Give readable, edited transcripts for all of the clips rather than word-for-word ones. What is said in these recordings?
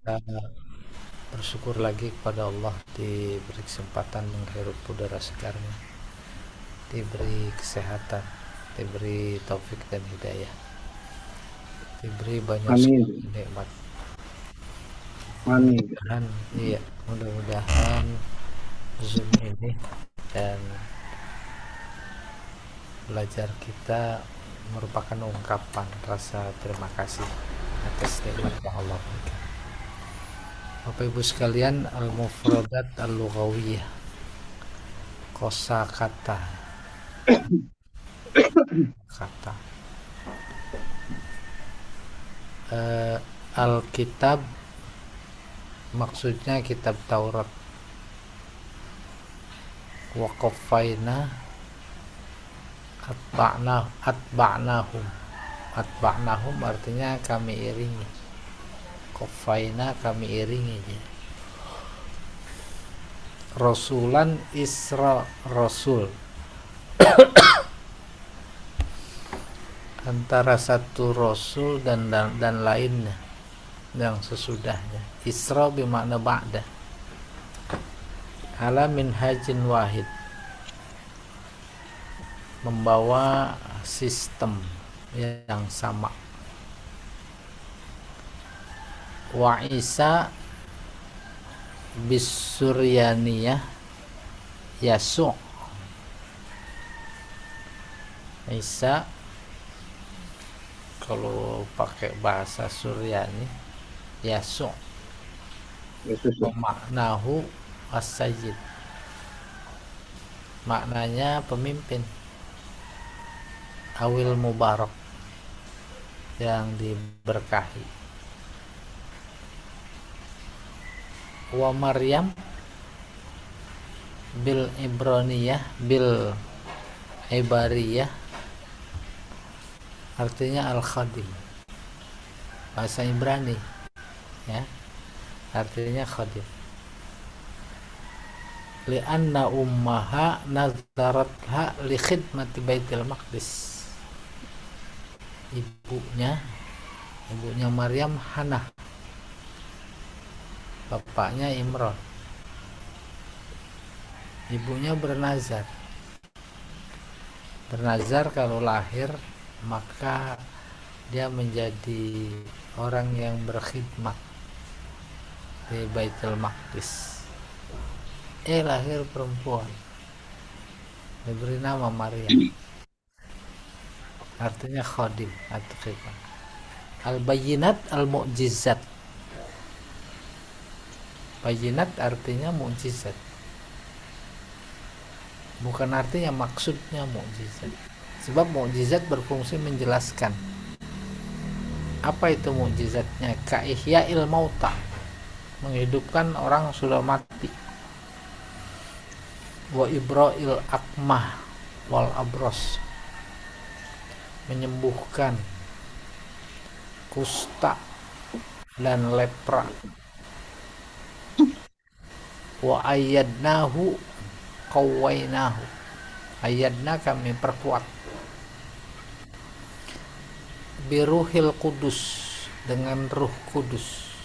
Kita bersyukur lagi kepada Allah diberi kesempatan menghirup udara segarnya, diberi kesehatan, diberi taufik dan hidayah, diberi banyak Amin. nikmat. Amin. Mudah-mudahan, iya, mudah-mudahan Zoom ini dan belajar kita merupakan ungkapan rasa terima kasih atas nikmat yang Allah berikan. Bapak Ibu sekalian, al-mufradat al-lughawiyah, kosakata kata Alkitab maksudnya kitab Taurat. Wa qaffayna atba'nahum. Atba'nahum artinya kami iringi. Qaffayna kami iringi. Rasulan Isra Rasul, antara satu rasul dan lainnya yang sesudahnya. Isra bermakna ba'da, ala minhajin wahid, membawa sistem yang sama. Wa Isa bisuryaniyah Yasu'. Isa kalau pakai bahasa Suryani Yasu' Yesus. maknahu as-sayyid, maknanya pemimpin, awil mubarak, yang diberkahi. Wa Maryam bil ibraniyah bil ibariyah artinya al-khadim, bahasa Ibrani ya, artinya khadim. Li'anna ummaha nazaratha li khidmati baitil maqdis, ibunya Maryam Hannah, bapaknya Imran. Ibunya bernazar kalau lahir maka dia menjadi orang yang berkhidmat di Baitul Maqdis. Lahir perempuan, diberi nama Maryam, artinya khadim atau khidmat. Al-Bayyinat al-Mu'jizat, Bayyinat artinya mukjizat, bukan artinya maksudnya mukjizat, sebab mukjizat berfungsi menjelaskan. Apa itu mukjizatnya? Ka ihya'il mauta, menghidupkan orang sudah mati. Wa ibra'il akmah wal abros, menyembuhkan kusta dan lepra. Wa ayyadnahu qawwainahu, ayyadna kami perkuat. Biruhil kudus, dengan ruh kudus.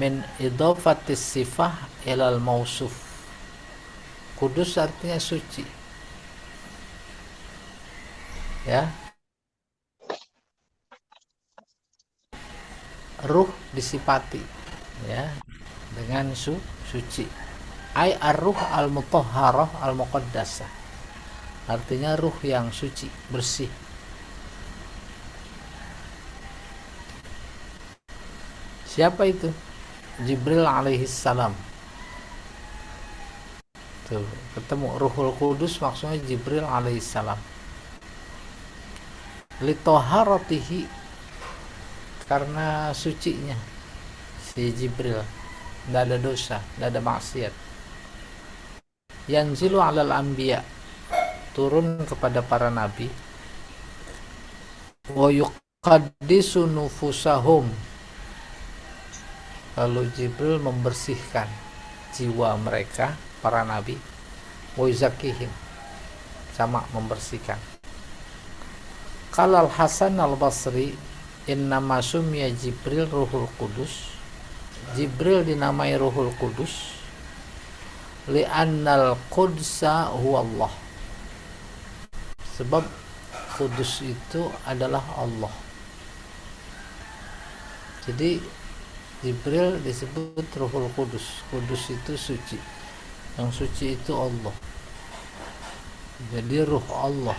Min idafatis sifah ilal mausuf, kudus artinya suci ya, ruh disifati ya dengan suci. Ai ar-ruh al-mutahharah al-muqaddasah, artinya ruh yang suci, bersih. Siapa itu? Jibril alaihi salam. Tuh, ketemu Ruhul Kudus, maksudnya Jibril alaihi salam. Li taharatihi, karena sucinya si Jibril, tidak ada dosa, tidak ada maksiat. Yanzilu alal anbiya, turun kepada para nabi. Wa yuqaddisu nufusahum, lalu Jibril membersihkan jiwa mereka, para nabi. Wa yuzakihim, sama membersihkan. Qalal Hasan al-Basri, innama sumya Jibril Ruhul Qudus. Jibril dinamai Ruhul Qudus li'annal qudsa huwa Allah, sebab Kudus itu adalah Allah. Jadi Jibril disebut Ruhul Kudus. Kudus itu suci, yang suci itu Allah. Jadi ruh Allah.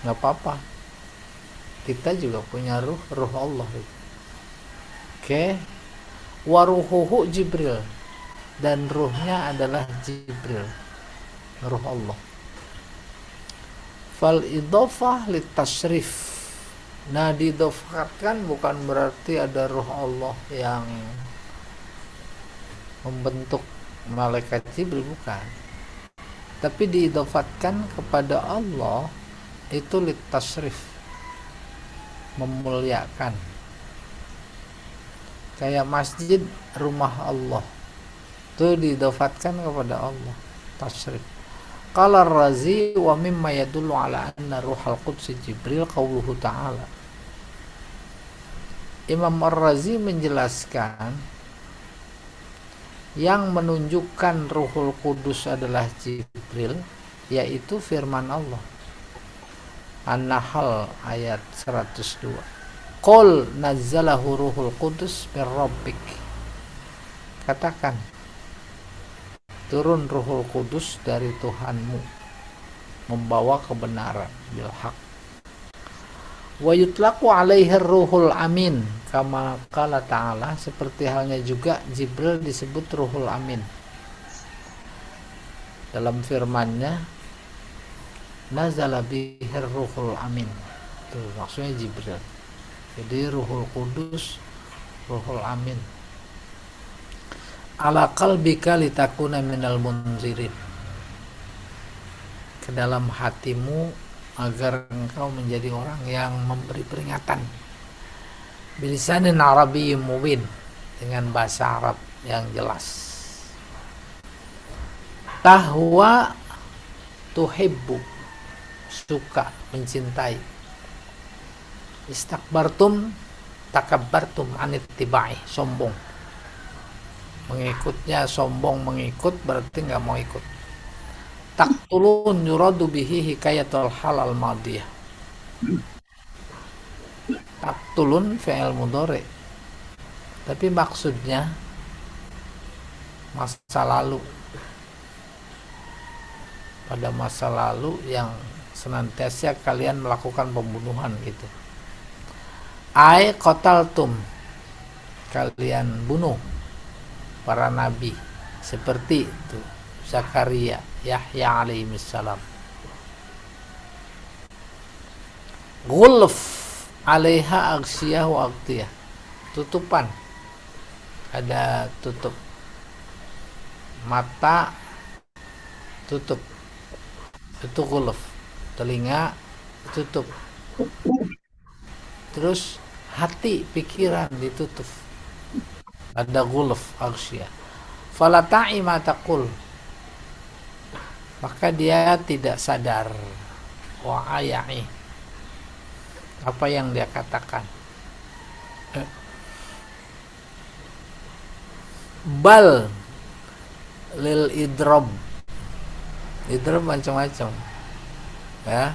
Nggak apa-apa, kita juga punya ruh Allah. Oke. Waruhuhu Jibril, dan ruhnya adalah Jibril, ruh Allah. Fal idhofah litasyrif. Nah, diidhofatkan bukan berarti ada ruh Allah yang membentuk malaikat Jibril, bukan. Tapi diidhofatkan kepada Allah itu litasyrif, memuliakan. Kayak masjid rumah Allah, itu diidhofatkan kepada Allah, tasyrif. Qala Ar-Razi wa mimma yadullu ala anna ruhal qudsi Jibril qauluhu ta'ala. Imam Ar-Razi menjelaskan yang menunjukkan Ruhul Kudus adalah Jibril, yaitu firman Allah. An-Nahl ayat 102. Qul nazzalahu Ruhul Kudus min rabbik. Katakan, turun Ruhul Kudus dari Tuhanmu, membawa kebenaran, bil haq. Wa yutlaqu alaihi Ruhul Amin, kama qala ta'ala, seperti halnya juga Jibril disebut Ruhul Amin dalam firman-Nya, nazala bihi Ruhul Amin. Itu maksudnya Jibril. Jadi Ruhul Kudus, Ruhul Amin. Ala qalbika litakuna minal munzirin, ke dalam hatimu agar engkau menjadi orang yang memberi peringatan. Bilisanin Arabiyyin mubin, dengan bahasa Arab yang jelas. Tahwa tuhibbu, suka, mencintai. Istakbartum takabbartum anittibai, sombong. Mengikutnya sombong, mengikut berarti nggak mau ikut. Taqtulun yuradu bihi hikayatul halal madiyah. Taqtulun fi'il mudhari, tapi maksudnya masa lalu. Pada masa lalu yang senantiasa kalian melakukan pembunuhan gitu. Ai qataltum, kalian bunuh para nabi, seperti itu Zakaria, Yahya alaihissalam. Ghulf alaiha agsiyah wa agtiyah, tutupan, ada tutup mata, tutup, itu ghulf. Telinga tutup, terus hati, pikiran ditutup, ada ghulf agsiyah. Fala ta'i ma taqul, maka dia tidak sadar, wa aya'i, apa yang dia katakan. Bal lil idrob, idrob macam-macam ya.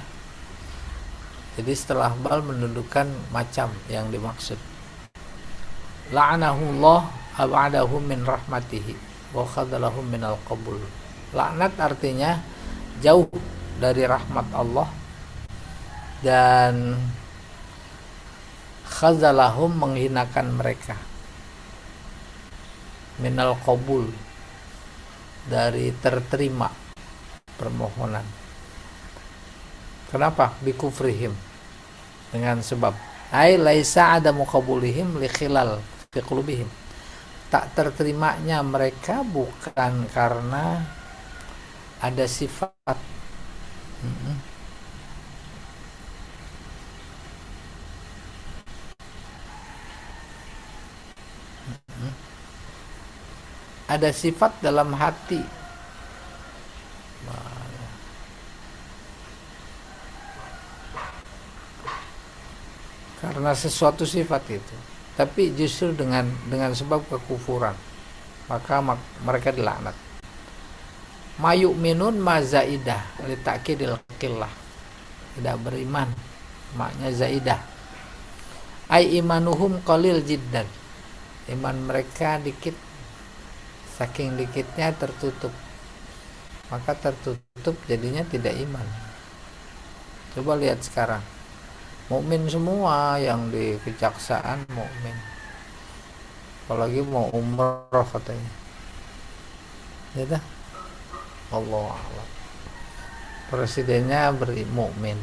Jadi setelah bal menundukkan macam yang dimaksud. La'anahullah ab'adahu min rahmatihi wa khadalahum minal qabul. Laknat artinya jauh dari rahmat Allah, dan khazalahum menghinakan mereka, minal qabul dari terterima permohonan. Kenapa? Bikufrihim, dengan sebab ai laisa adamu qabulihim li khilal fi qulubihim, tak terterimanya mereka bukan karena ada sifat ada sifat dalam hati. Karena karena sesuatu sifat itu, tapi justru dengan sebab kekufuran, maka mereka dilaknat. Mayuk minun mazaidah litakidil qillah, tidak beriman maknya zaidah, ai imanuhum qalil jiddan, iman mereka dikit, saking dikitnya tertutup, maka tertutup jadinya tidak iman. Coba lihat sekarang, mukmin semua yang di kejaksaan mukmin, apalagi mau umroh katanya, ya dah, Allah Allah. Presidennya mukmin,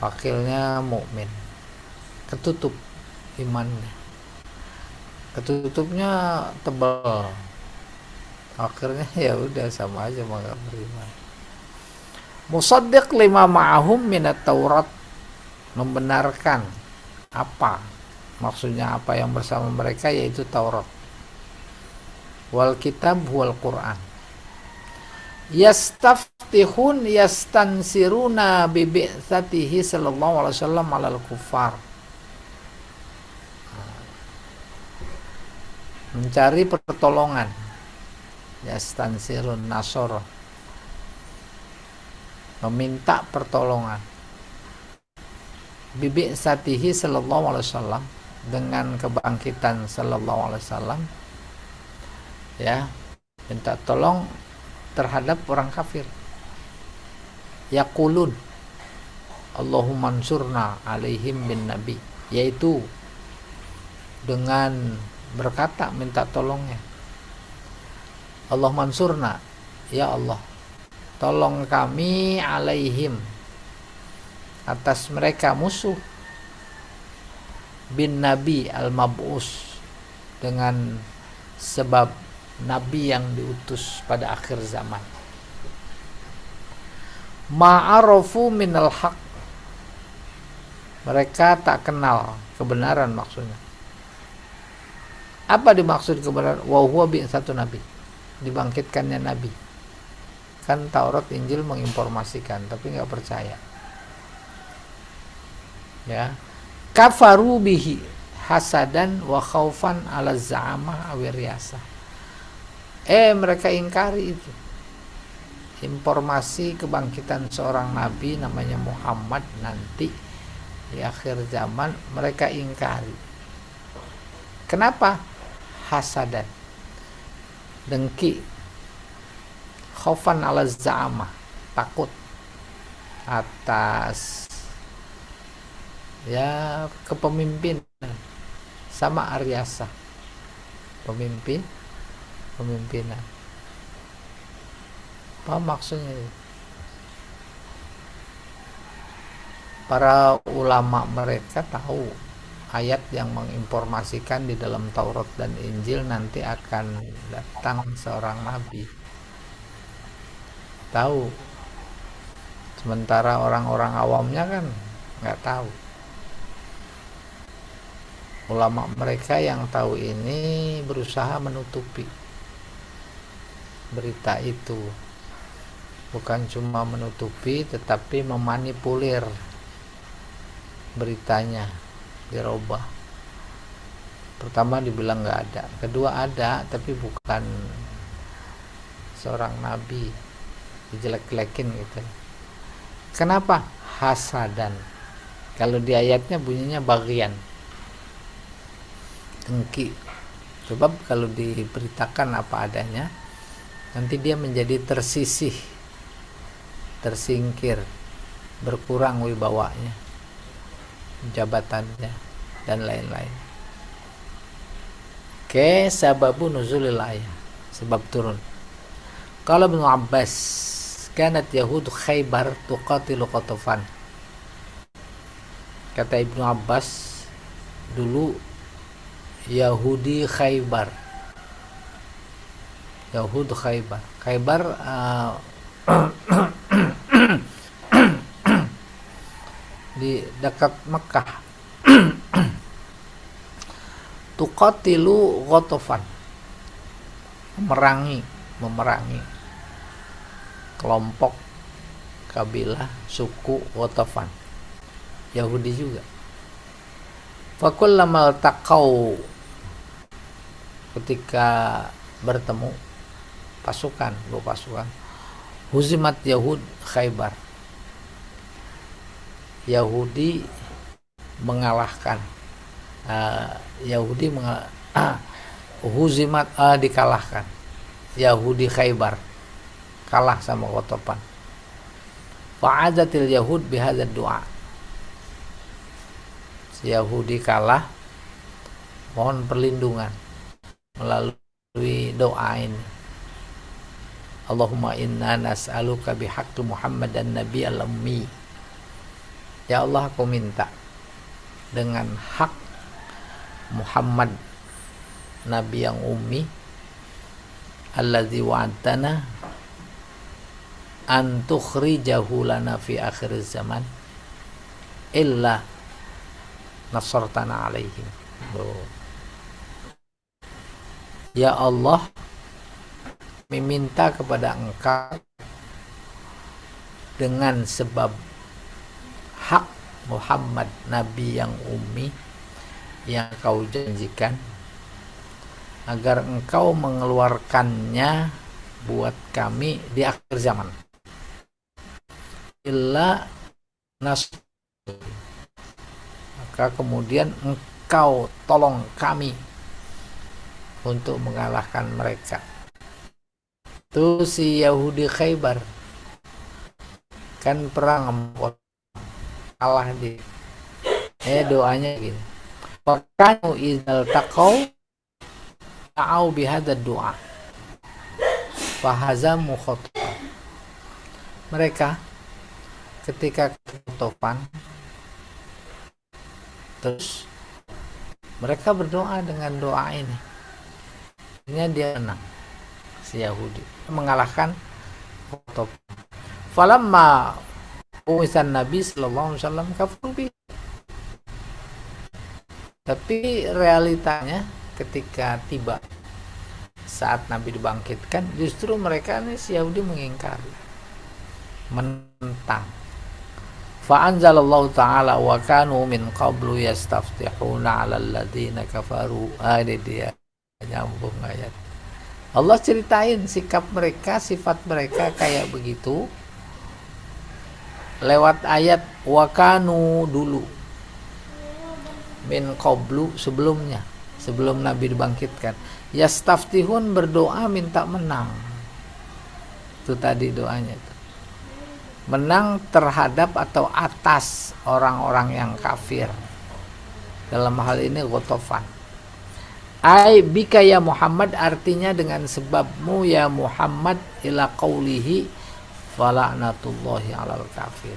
wakilnya mukmin, ketutup imannya, ketutupnya tebal, akhirnya ya udah sama aja mah gak beriman. Musaddiq lima ma'ahum minat Taurat, membenarkan apa maksudnya, apa yang bersama mereka, yaitu Taurat. Wal kitab wal Quran. Yastaftihun yastansiruna bi bi'tsatihi sallallahu alaihi wasallam 'alal kuffar, mencari pertolongan. Yastansirun nasor, meminta pertolongan. Bibi satihi sallallahu alaihi wasallam, dengan kebangkitan sallallahu alaihi wasallam, ya, minta tolong terhadap orang kafir. Yaqulun Allahumma ansurna alaihim bin nabi, yaitu dengan berkata minta tolongnya, Allah mansurna, ya Allah tolong kami alaihim, atas mereka musuh, bin nabi al-mab'us, dengan sebab nabi yang diutus pada akhir zaman. Ma'arofu minal haq, mereka tak kenal kebenaran maksudnya. Apa dimaksud kebenaran? Wa huwa bi'tsatu nabi, dibangkitkannya nabi. Kan Taurat Injil menginformasikan tapi nggak percaya, ya. Kafaru bihi hasadan wa khaufan ala za'amah awiriyasa, mereka ingkari itu, informasi kebangkitan seorang nabi namanya Muhammad nanti di akhir zaman, mereka ingkari. Kenapa? Hasadan, dengki, khaufan ala za'amah, takut atas ya kepemimpinan, sama aryasa, pemimpinan. Apa maksudnya? Para ulama mereka tahu ayat yang menginformasikan di dalam Taurat dan Injil nanti akan datang seorang nabi, tahu. Sementara orang-orang awamnya kan nggak tahu. Ulama mereka yang tahu ini berusaha menutupi berita itu, bukan cuma menutupi tetapi memanipulir beritanya, dirubah. Pertama dibilang nggak ada, kedua ada tapi bukan seorang nabi, dijelek-jelekin gitu. Kenapa? Hasadan. Kalau di ayatnya bunyinya bagian, dengki. Sebab kalau diberitakan apa adanya, nanti dia menjadi tersisih, tersingkir, berkurang wibawanya, jabatannya, dan lain-lain. Oke, sababu nuzulil ayat, sebab turun. Kalau Ibnu Abbas, kanat Yahud Khaybar tuqatilu Qatafan. Kata Ibnu Abbas, dulu Yahudi Khaybar, Yahud Khaybar, Khaybar di dekat Mekah. Tuqatilu Ghatafan, memerangi kelompok kabilah suku Ghatafan, Yahudi juga. Fakullama taqau, ketika bertemu dua pasukan, huzimat Yahud Khaybar, Yahudi mengalahkan, huzimat, dikalahkan, Yahudi Khaybar kalah sama Qatafan. Fa'adatil Yahud bihadzal du'a, Yahudi kalah, mohon perlindungan melalui doa ini. Allahumma inna nas'aluka bihaqqi Muhammad dan Nabi al-Ummi. Ya Allah, aku minta dengan hak Muhammad, Nabi yang ummi, allazi wa'adtana an tukhrijahu lana fi akhir zaman illa nasartana alaihim. Ya Allah, meminta kepada Engkau dengan sebab hak Muhammad, Nabi yang ummi yang Kau janjikan, agar Engkau mengeluarkannya buat kami di akhir zaman. Illa nas, maka kemudian Engkau tolong kami untuk mengalahkan mereka. Itu si Yahudi Khaybar kan perang kalah di doanya gini, fakanu idzal taqau ta'au bihadzal du'a fahazamu Qatafan. Mereka ketika Qatafan, terus mereka berdoa dengan doa ini, dia menang, si Yahudi mengalahkan Qatafan. Falamma umisan Nabi sallallahu alaihi wasallam kafaru. Tapi realitanya ketika tiba saat Nabi dibangkitkan, justru mereka nih si Yahudi mengingkari, menentang. Fa anzalallahu ta'ala wa kanu min qablu yastaftihuna 'alal ladzina kafaru. Ini dia nyambung ayat. Allah ceritain sikap mereka, sifat mereka kayak begitu lewat ayat wa kanu dulu, min qablu sebelumnya, sebelum Nabi dibangkitkan, yastaftihun berdoa minta menang. Itu tadi doanya itu. Menang terhadap atau atas orang-orang yang kafir. Dalam hal ini Qatafan. Ai bika ya Muhammad, artinya dengan sebabmu ya Muhammad, ila qaulihi fala'natullahi 'alal kafir.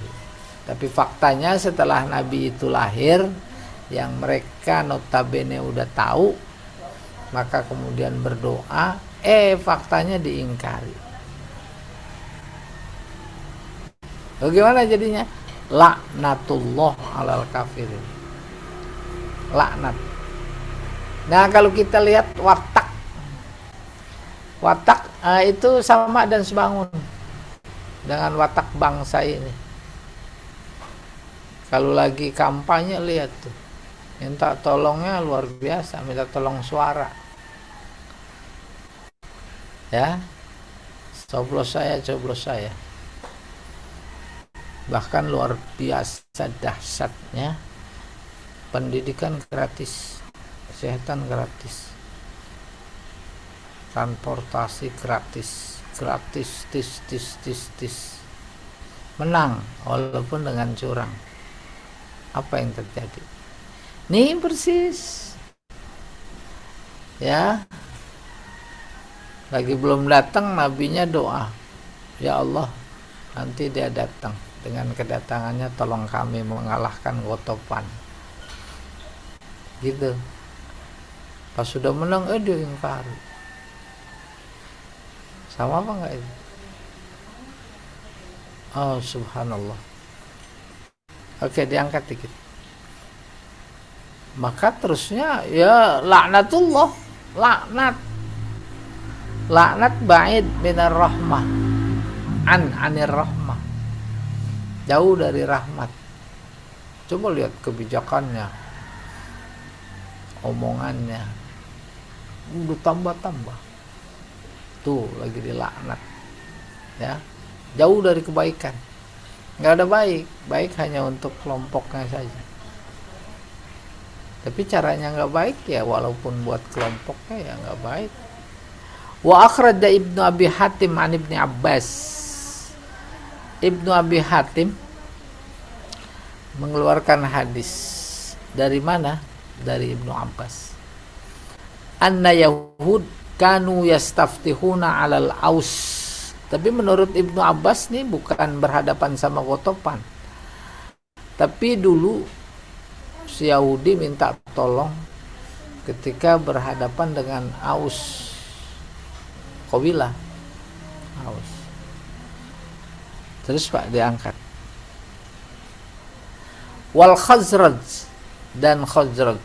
Tapi faktanya setelah Nabi itu lahir, yang mereka notabene udah tahu, maka kemudian berdoa, faktanya diingkari. Bagaimana jadinya? Laknatullah 'alal kafirin. Laknat. Nah, kalau kita lihat watak itu sama dan sebangun dengan watak bangsa ini. Kalau lagi kampanye, lihat tuh, minta tolongnya luar biasa, minta tolong suara, ya, coblos saya, bahkan luar biasa dahsyatnya. Pendidikan gratis, kesehatan gratis, transportasi gratis, tis. Menang walaupun dengan curang. Apa yang terjadi? Nih persis, ya, lagi belum datang, nabinya doa, ya Allah, nanti dia datang, dengan kedatangannya tolong kami mengalahkan Qatafan. Gitu. Pas sudah menang, dia ingkari. Sama apa enggak itu? Oh, subhanallah. Oke, diangkat dikit. Maka terusnya ya laknatullah, laknat ba'id minar rahmah, anir rahmah, jauh dari rahmat. Coba lihat kebijakannya, omongannya udah tambah-tambah, tuh lagi dilaknat ya, jauh dari kebaikan. Nggak ada baik hanya untuk kelompoknya saja, tapi caranya nggak baik ya, walaupun buat kelompoknya ya nggak baik. Wa akhraja Ibnu Abi Hatim an Ibni Abbas. Ibnu Abi Hatim mengeluarkan hadis dari mana? Dari Ibnu Abbas. Anna Yahud kanu yastaftihuna 'alal Aus. Tapi menurut Ibnu Abbas nih bukan berhadapan sama Gotopan. Tapi dulu si Yahudi minta tolong ketika berhadapan dengan Aus, kabilah Aus. Terus Pak diangkat. Wal Khazraj, dan Khazraj.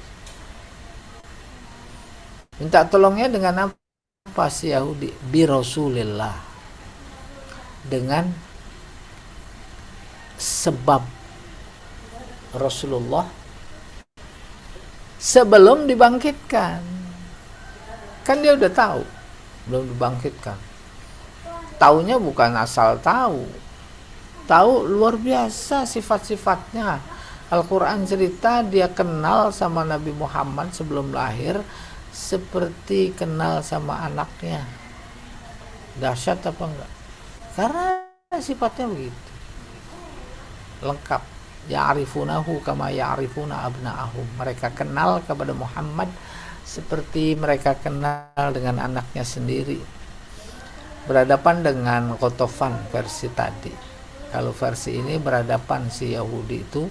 Minta tolongnya dengan apa si Yahudi? Bi Rasulillah. Dengan sebab Rasulullah sebelum dibangkitkan. Kan dia udah tahu belum dibangkitkan. Taunya bukan asal tahu. Tahu luar biasa sifat-sifatnya. Al-Quran cerita dia kenal sama Nabi Muhammad sebelum lahir seperti kenal sama anaknya. Dahsyat apa enggak? Karena sifatnya begitu. Lengkap. Ya'rifunahu kama ya'rifuna abna'ahum. Mereka kenal kepada Muhammad seperti mereka kenal dengan anaknya sendiri. Berhadapan dengan Qatafan versi tadi. Kalau versi ini berhadapan si Yahudi itu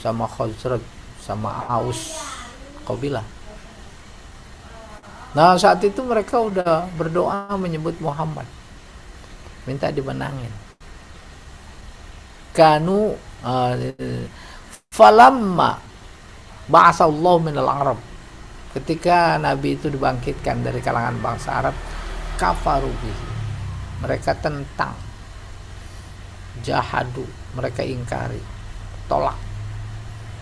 sama Khazraj, sama Aus, kabilah. Nah saat itu mereka udah berdoa menyebut Muhammad, minta dimenangin. Kanu falamma ba'asallahu minal Arab, ketika Nabi itu dibangkitkan dari kalangan bangsa Arab, kafaru bihi, mereka tentang, jahadu, mereka ingkari, tolak,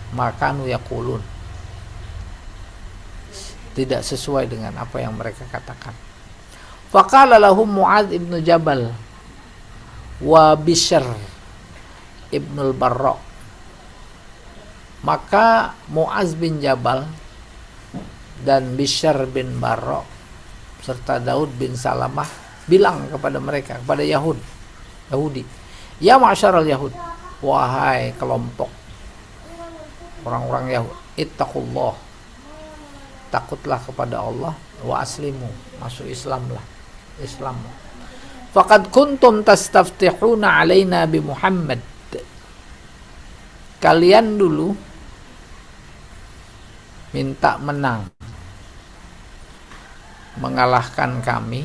makanu yaqulun, tidak sesuai dengan apa yang mereka katakan. Faqala lahum Mu'adz ibnu Jabal wa Bishr ibnul Barra. Maka Mu'adz bin Jabal dan Bishr bin Barra serta Daud bin Salamah bilang kepada mereka, kepada Yahudi, ya ma'syaral Yahud, wahai kelompok orang-orang Yahud, ittaqullah, takutlah kepada Allah, wa aslimu, masuk Islamlah, Islam. Faqad kuntum tastaftihuna alaina bi Muhammad, kalian dulu minta menang, mengalahkan kami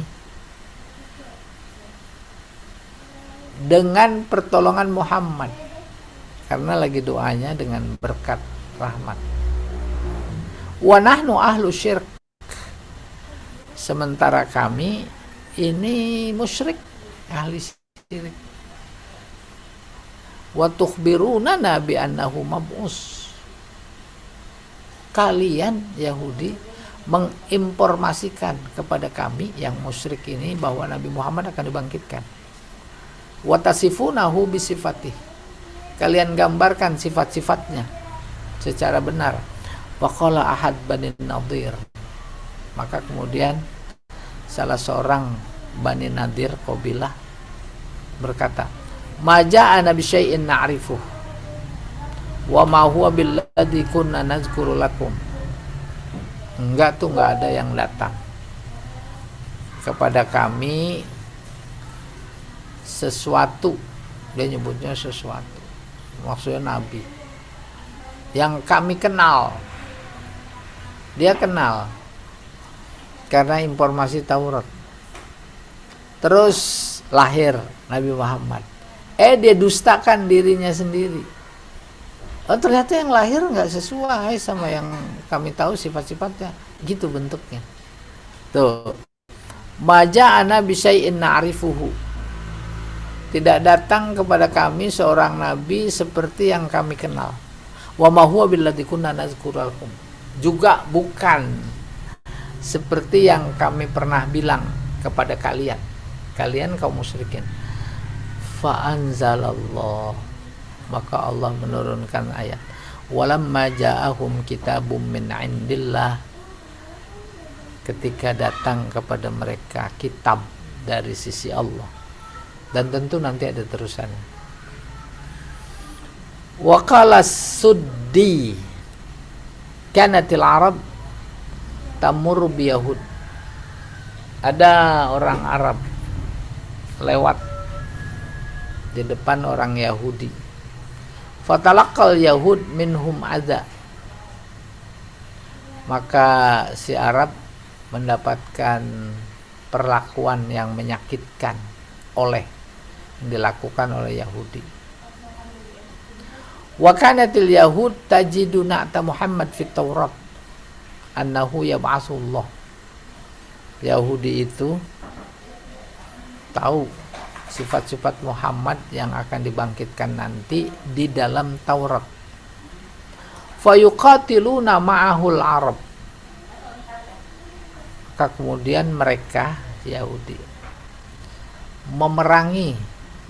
dengan pertolongan Muhammad, karena lagi doanya dengan berkat rahmat. Wa nahnu ahlu syirk, sementara kami ini musyrik, ahli syirik. Wa tukhbiruna bi annahu mab'us, kalian Yahudi menginformasikan kepada kami yang musyrik ini bahwa Nabi Muhammad akan dibangkitkan. Wa tasifunahu bi sifatih, kalian gambarkan sifat-sifatnya secara benar. Waqala ahad Bani Nadir, maka kemudian salah seorang Bani Nadir qabilah berkata, ma ja'ana bi syai'in na'rifuh wa ma huwa billadzi kunna nazkuru lakum. Enggak ada yang datang kepada kami sesuatu, dia nyebutnya sesuatu, maksudnya Nabi yang kami kenal. Dia kenal karena informasi Taurat. Terus lahir Nabi Muhammad, dia dustakan dirinya sendiri. Oh ternyata yang lahir nggak sesuai sama yang kami tahu sifat-sifatnya, gitu bentuknya. Tuh, maja'ana bisyai'in na'rifuhu, tidak datang kepada kami seorang nabi seperti yang kami kenal. Wa ma huwa billadzi kunna nazkuru lakum, juga bukan seperti yang kami pernah bilang kepada kalian kaum musyrikin. Fa anzalallah, maka Allah menurunkan ayat, walamma ja'ahum kitabum min indillah, ketika datang kepada mereka kitab dari sisi Allah. Dan tentu nanti ada terusannya. Wa qala suddi kanatil arab tamur bi yahud, ada orang Arab lewat di depan orang Yahudi. Fatalaqal yahud minhum adza, maka si Arab mendapatkan perlakuan yang menyakitkan yang dilakukan oleh Yahudi. Wa kanatil yahud tajidu na'ta Muhammad fit Taurat annahu yab'atsullah. Yahudi itu tahu sifat-sifat Muhammad yang akan dibangkitkan nanti di dalam Taurat. Fayuqatiluna ma'ahul Arab, maka kemudian mereka Yahudi memerangi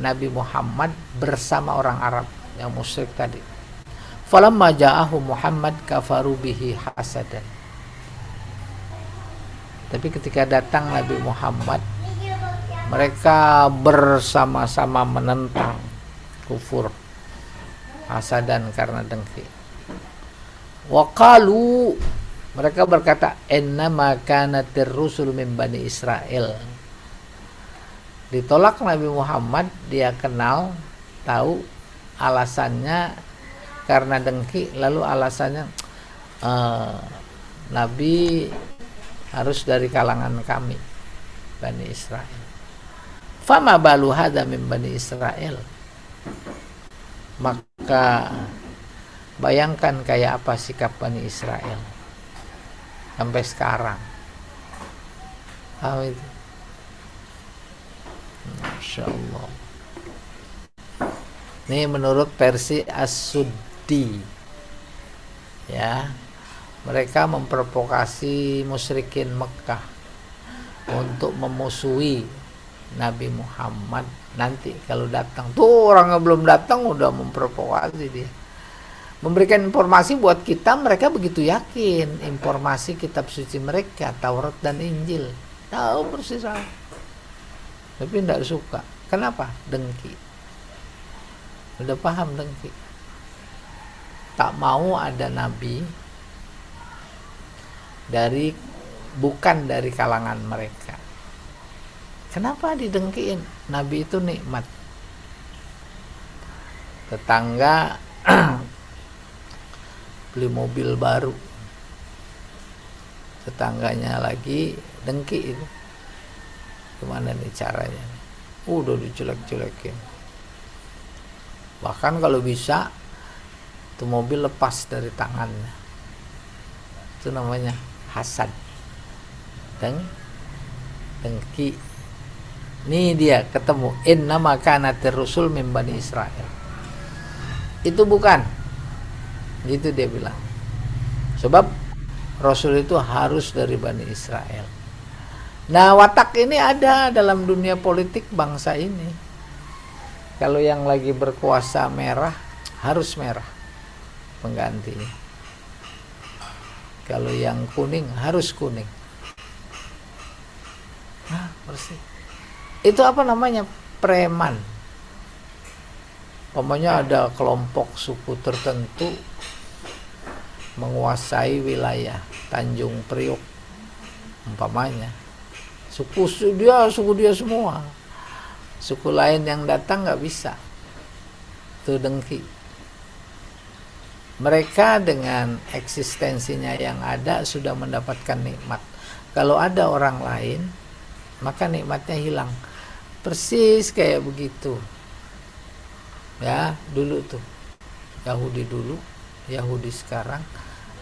Nabi Muhammad bersama orang Arab yang musyrik tadi. Falamma ja'ahu Muhammad kafaru bihi hasadan. Tapi ketika datang Nabi Muhammad, mereka bersama-sama menentang, kufur, hasadan karena dengki. Wa qalu, mereka berkata, innama kanatir rusul min bani Israel. Ditolak Nabi Muhammad, dia kenal, tahu alasannya karena dengki, lalu alasannya Nabi harus dari kalangan kami, Bani Israel. Fama balu hadza min Bani Israel, maka bayangkan kayak apa sikap Bani Israel sampai sekarang. Itu Masya Allah. Ini menurut versi As-Suddi, ya, mereka memprovokasi musyrikin Mekah untuk memusuhi Nabi Muhammad nanti kalau datang. Tuh orangnya belum datang udah memprovokasi dia. Memberikan informasi buat kita, mereka begitu yakin informasi kitab suci mereka, Taurat dan Injil. Tahu persis, tapi tidak suka. Kenapa? Dengki. Udah paham dengki. Tak mau ada nabi bukan dari kalangan mereka. Kenapa didengkiin? Nabi itu nikmat. Tetangga beli mobil baru, tetangganya lagi dengki itu. Gimana nih caranya? Udah dijelek-jelekin. Bahkan kalau bisa itu mobil lepas dari tangannya. Itu namanya hasad, dengki. Ini dia ketemu innama kanatir rusul min bani Israel. Itu bukan, gitu dia bilang. Sebab Rasul itu harus dari Bani Israel. Nah, watak ini ada dalam dunia politik bangsa ini. Kalau yang lagi berkuasa merah, harus merah penggantinya. Kalau yang kuning, harus kuning. Nah, bersih. Itu apa namanya? Preman. Pokoknya ada kelompok suku tertentu menguasai wilayah Tanjung Priok umpamanya. Suku dia semua. Suku lain yang datang nggak bisa. Itu dengki. Mereka dengan eksistensinya yang ada sudah mendapatkan nikmat. Kalau ada orang lain, maka nikmatnya hilang. Persis kayak begitu. Ya, dulu tuh. Yahudi dulu, Yahudi sekarang.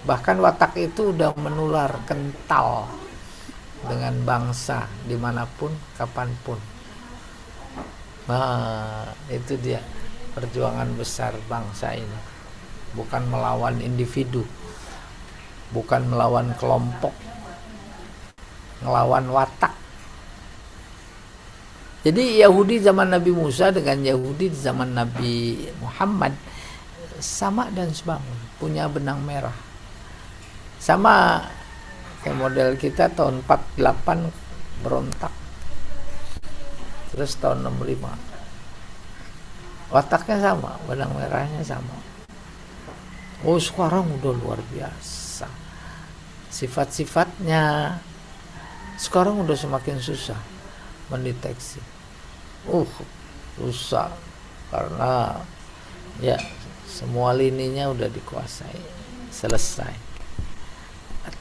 Bahkan watak itu udah menular kental dengan bangsa dimanapun, kapanpun. Nah, itu dia perjuangan besar bangsa ini. Bukan melawan individu, bukan melawan kelompok, ngelawan watak. Jadi Yahudi zaman Nabi Musa dengan Yahudi di zaman Nabi Muhammad sama dan sebangun, punya benang merah. Sama kayak model kita tahun 48 berontak. Terus tahun 65. Wataknya sama, benang merahnya sama. Oh, sekarang udah luar biasa. Sifat-sifatnya sekarang udah semakin susah mendeteksi. Susah karena ya semua lininya udah dikuasai, selesai.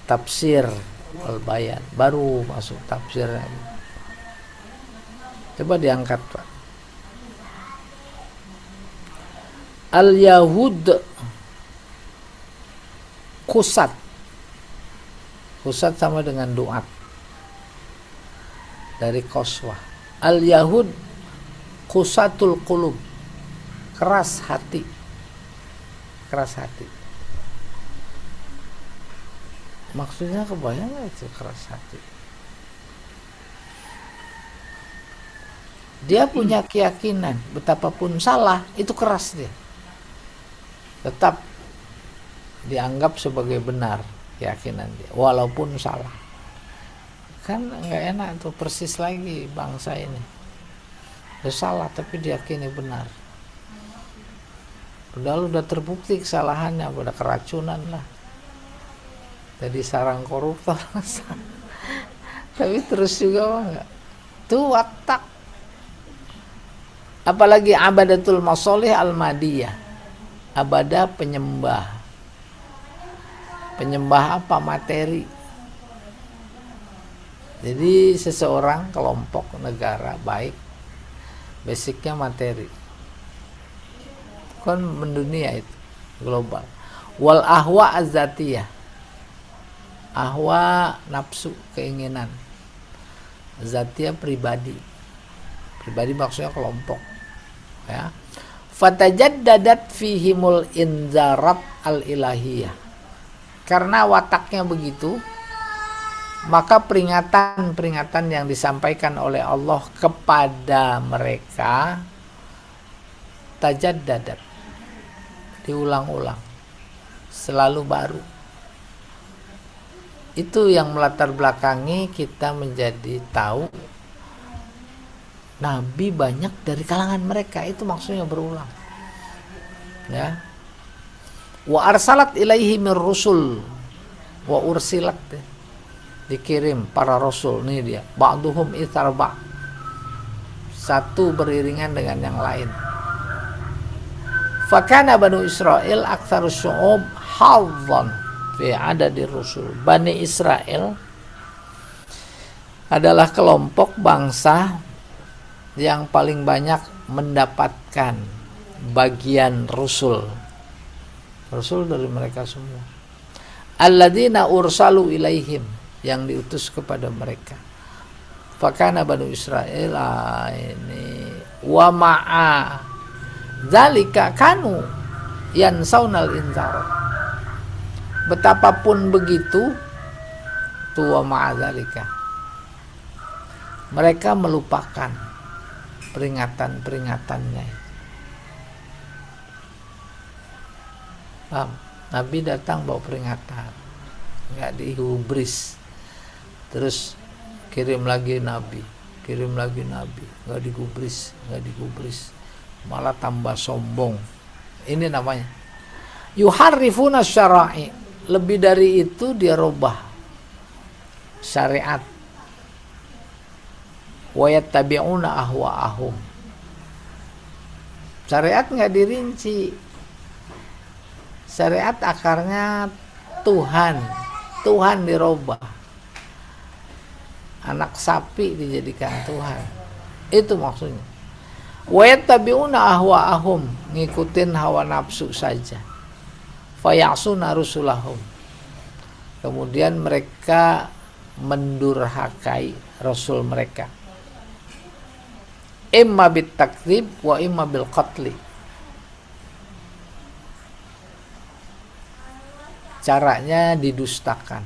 Tafsir wal bayan baru masuk tafsir lagi. Coba diangkat, Pak. Al Yahud kusat. Kusat sama dengan duat dari koswah. Al Yahud kusatul qulub, keras hati. Keras hati. Maksudnya kebayang gak itu keras hati? Dia punya keyakinan, betapapun salah, itu keras dia. Tetap dianggap sebagai benar keyakinan dia, walaupun salah. Kan nggak enak tuh, persis lagi bangsa ini. Dia salah tapi diyakini benar. Udah terbukti kesalahannya, udah keracunan lah. Jadi sarang koruptor. Tapi terus juga enggak. Itu watak. Apalagi abadatul masolih al-madiyah. Abadah penyembah. Penyembah apa? Materi. Jadi seseorang, kelompok, negara baik, basicnya materi. Kan mendunia itu, global. Wal ahwa az-zatiyah. Ahwa nafsu, keinginan. Zatiyah pribadi. Pribadi maksudnya kelompok. Ya. Fatajaddadat fihimul inzarat al-ilahiyah. Karena wataknya begitu, maka peringatan-peringatan yang disampaikan oleh Allah kepada mereka tajaddadat, diulang-ulang, selalu baru. Itu yang melatar belakangi kita menjadi tahu Nabi banyak dari kalangan mereka, itu maksudnya berulang. Ya. Wa arsalat ilaihi mir rusul wa ursilat, dikirim para rasul. Nih dia, ba'duhum itsar ba', satu beriringan dengan yang lain. Fakana Banu Israel aktsarus syu'ub hadzan fi adadir rusul. Bani Israel adalah kelompok bangsa yang paling banyak mendapatkan bagian rasul. Rasul dari mereka semua. Alladzina ursalu ilaihim, yang diutus kepada mereka. Fakana Banu Israel ini wa ma'a zalika kanu yansaunal inzar. Betapapun begitu, tuwa ma'a zalika, mereka melupakan peringatan-peringatannya. Paham? Nabi datang bawa peringatan, nggak dihubris. Terus kirim lagi Nabi, nggak digubris, malah tambah sombong. Ini namanya yuharrifuna syara'i. Lebih dari itu dia robah syariat. Wa yattabi'una ahwa'ahum. Syariat nggak dirinci. Syariat akarnya Tuhan dirobah. Anak sapi dijadikan Tuhan. Itu maksudnya. Wa yattabi'una ahwa'ahum, ngikutin hawa nafsu saja. Fayasuna rusulahum. Kemudian mereka mendurhakai rasul mereka. Imma bit takdzib wa imma bil qatli. caranya didustakan,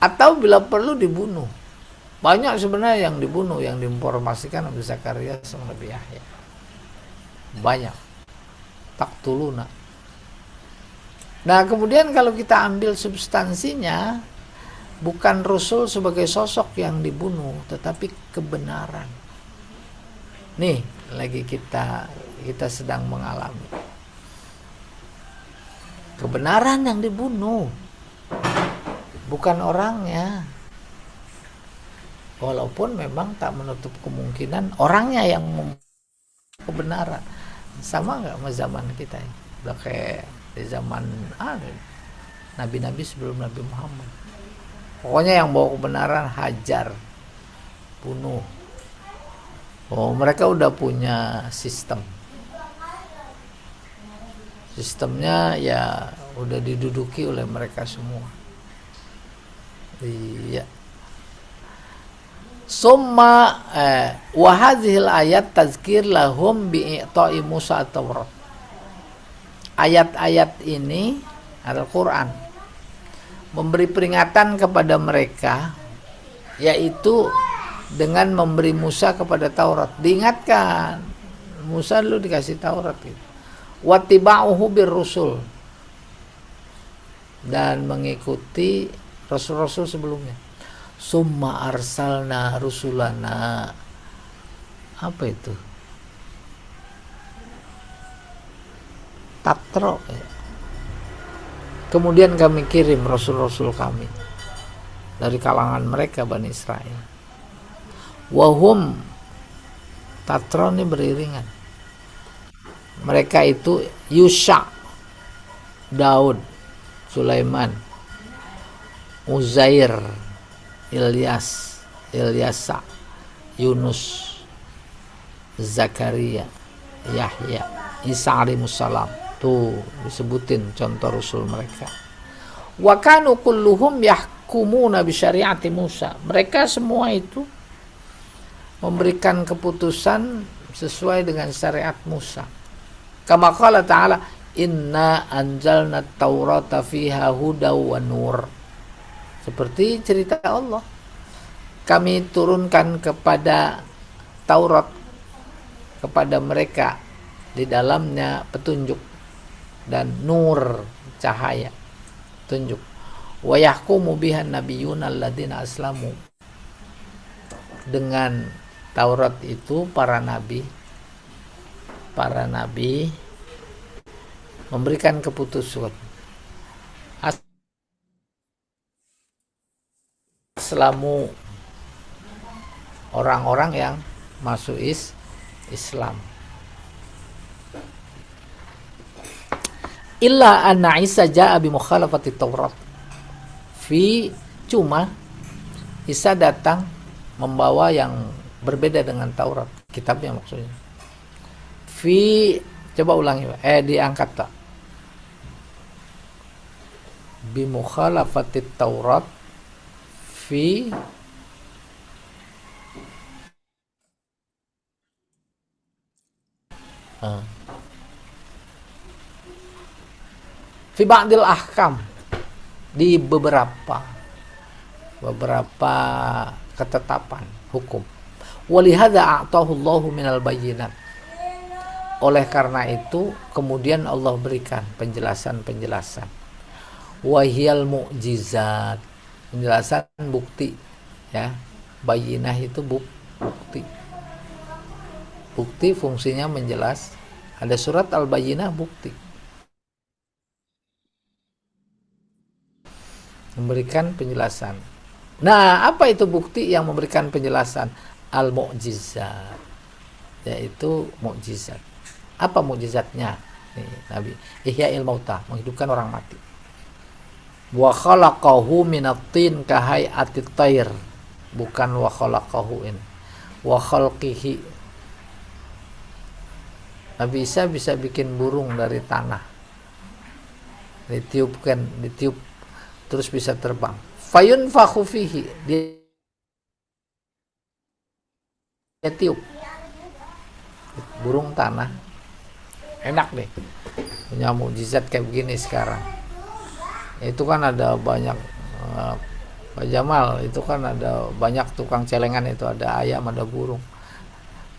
atau bila perlu dibunuh. Banyak sebenarnya yang dibunuh, yang diinformasikan Nabi Zakaria sama Nabi Yahya. Banyak. Taktuluna. Nah, kemudian kalau kita ambil substansinya, bukan Rasul sebagai sosok yang dibunuh, tetapi kebenaran. Nih, lagi kita sedang mengalami kebenaran yang dibunuh, bukan orangnya. Walaupun memang tak menutup kemungkinan orangnya yang kebenaran. Sama nggak sama zaman kita ini? Udah kayak di zaman nabi-nabi sebelum Nabi Muhammad. Pokoknya yang bawa kebenaran hajar, bunuh. Oh, mereka udah punya sistem. Sistemnya ya udah diduduki oleh mereka semua. Iya. Summa wa hadhil ayat tazkir lahum bi'i'ta'i Musa at-Taurat. Ayat-ayat ini Al-Qur'an memberi peringatan kepada mereka, yaitu dengan memberi Musa kepada Taurat. Diingatkan, Musa dulu dikasih Taurat gitu. Wattiba'uhu birrusul, dan mengikuti rasul-rasul sebelumnya. Summa arsalna rusulana. Apa itu? Tatro. Kemudian kami kirim rasul-rasul kami dari kalangan mereka Bani Israel. Wahum, tatro ini beriringan. Mereka itu Yusha, Daud, Sulaiman, Uzair, Ilyasa, Yunus, Zakaria, Yahya, Isa alaihissalam. Tuh disebutin contoh rasul mereka. Wa kanu kulluhum yahkumuna bi syariati Musa. Mereka semua itu memberikan keputusan sesuai dengan syariat Musa. Kama qala ta'ala, inna anzalna taurata fiha hudaw wa nur. Seperti cerita Allah, kami turunkan kepada Taurat, kepada mereka di dalamnya petunjuk dan nur, cahaya, tunjuk. Wa yahkumu bihan nabiyyuna alladziina aslamu. Dengan Taurat itu para nabi memberikan keputusan. Aslamu, orang-orang yang masuk Islam. Illa anna Isa ja'a bi mukhalafati Taurat. Cuma Isa datang membawa yang berbeda dengan Taurat, kitabnya maksudnya. Coba ulangi, diangkat tak? Bi mukhalafati Taurat fi ba'dil ahkam, di beberapa ketetapan hukum. Walihada a'tahu Allahu minal bayyinat. Oleh karena itu kemudian Allah berikan penjelasan-penjelasan. Wahiyal mu'jizat, penjelasan bukti, ya. Bayyinah itu bukti. Bukti fungsinya menjelas. Ada surat Al-Bayyinah, bukti. Memberikan penjelasan. Nah, apa itu bukti yang memberikan penjelasan? Al-mu'jizat, yaitu mukjizat. Apa mukjizatnya? Nabi Ihya'il Mauta, menghidupkan orang mati. Wa khalaqahu minat-tin kahai'atit tayr, bukan wa khalaqahu in. Wa khalqihi, Nabi Isa bisa bikin burung dari tanah, ditiup terus bisa terbang. Fayunfakhu fihi, dia tiup burung tanah. Enak deh punya mukjizat kayak begini sekarang. Itu kan ada banyak, Pak Jamal, itu kan ada banyak tukang celengan, itu ada ayam, ada burung.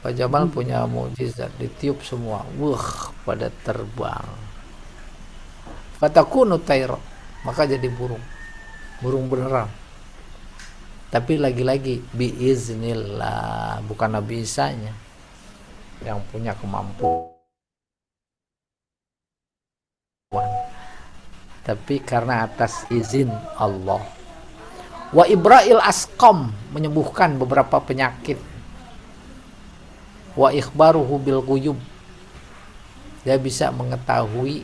Pak Jamal punya mukjizat, ditiup semua, wah, pada terbang. Fatakunu tayra, maka jadi burung, burung beneran. Tapi lagi-lagi biiznillah, bukan Nabi Isa-nya yang punya kemampuan, tapi karena atas izin Allah. Wa ibra'il asqam, menyembuhkan beberapa penyakit. Wa ikhbaruhu bil ghuyub, dia bisa mengetahui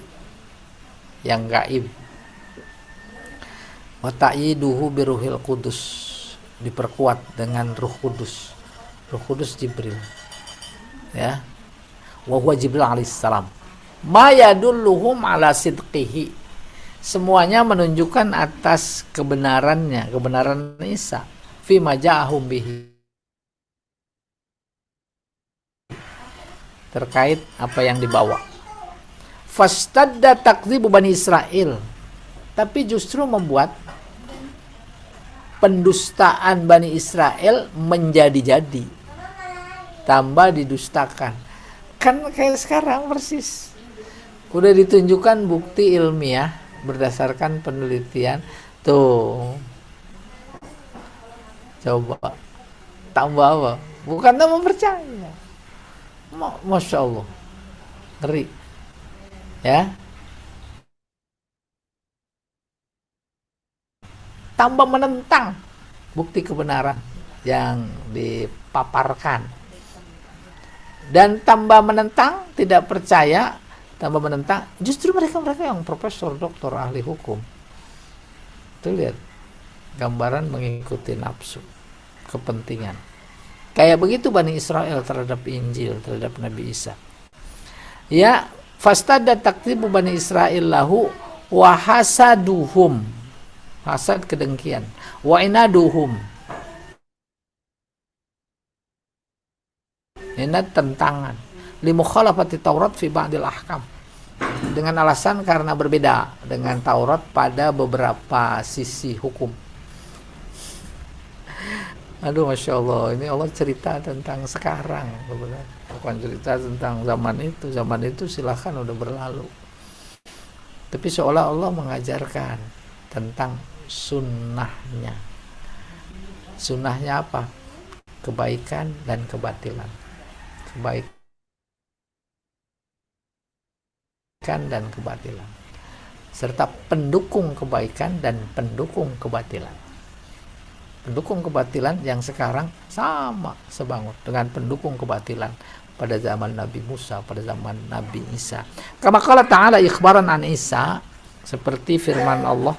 yang gaib. Wa ta'yiduhu biruhil qudus, diperkuat dengan Ruh Kudus. Ruh Kudus Jibril, ya. Wa huwa Jibril alaihissalam. Ma yadulluhum ala sidqihi, semuanya menunjukkan atas kebenarannya, kebenaran Isa. Fi maja'ahum bihi, terkait apa yang dibawa. Fastadda takdzibu Bani Israel, tapi justru membuat pendustaan Bani Israel menjadi-jadi, tambah didustakan. Kan kayak sekarang persis, udah ditunjukkan bukti ilmiah berdasarkan penelitian, tuh coba tambah apa, bukan tambah percaya. Masya Allah, ngeri, ya. Tambah menentang bukti kebenaran yang dipaparkan, dan tambah menentang, tidak percaya, tambah menentang justru mereka yang profesor, doktor, ahli hukum. Tuh lihat gambaran mengikuti nafsu, kepentingan. Kayak begitu Bani Israel terhadap Injil, terhadap Nabi Isa. Ya, fastada takdzibu Bani Israel lahu wa hasaduhum, hasad kedengkian, wa inaduhum, inad tentangan, li mukhalafati Taurat fi ba'dil ahkam, dengan alasan karena berbeda dengan Taurat pada beberapa sisi hukum. Aduh, Masya Allah, ini Allah cerita tentang sekarang, bukan cerita tentang zaman itu. Zaman itu silahkan, udah berlalu. Tapi seolah Allah mengajarkan tentang sunnahnya. Sunnahnya apa? Kebaikan dan kebatilan. Kebaikan dan kebatilan, serta pendukung kebaikan dan pendukung kebatilan. Pendukung kebatilan yang sekarang sama sebangun dengan pendukung kebatilan pada zaman Nabi Musa, pada zaman Nabi Isa. Kama qala ta'ala ikhbaran an Isa, seperti firman Allah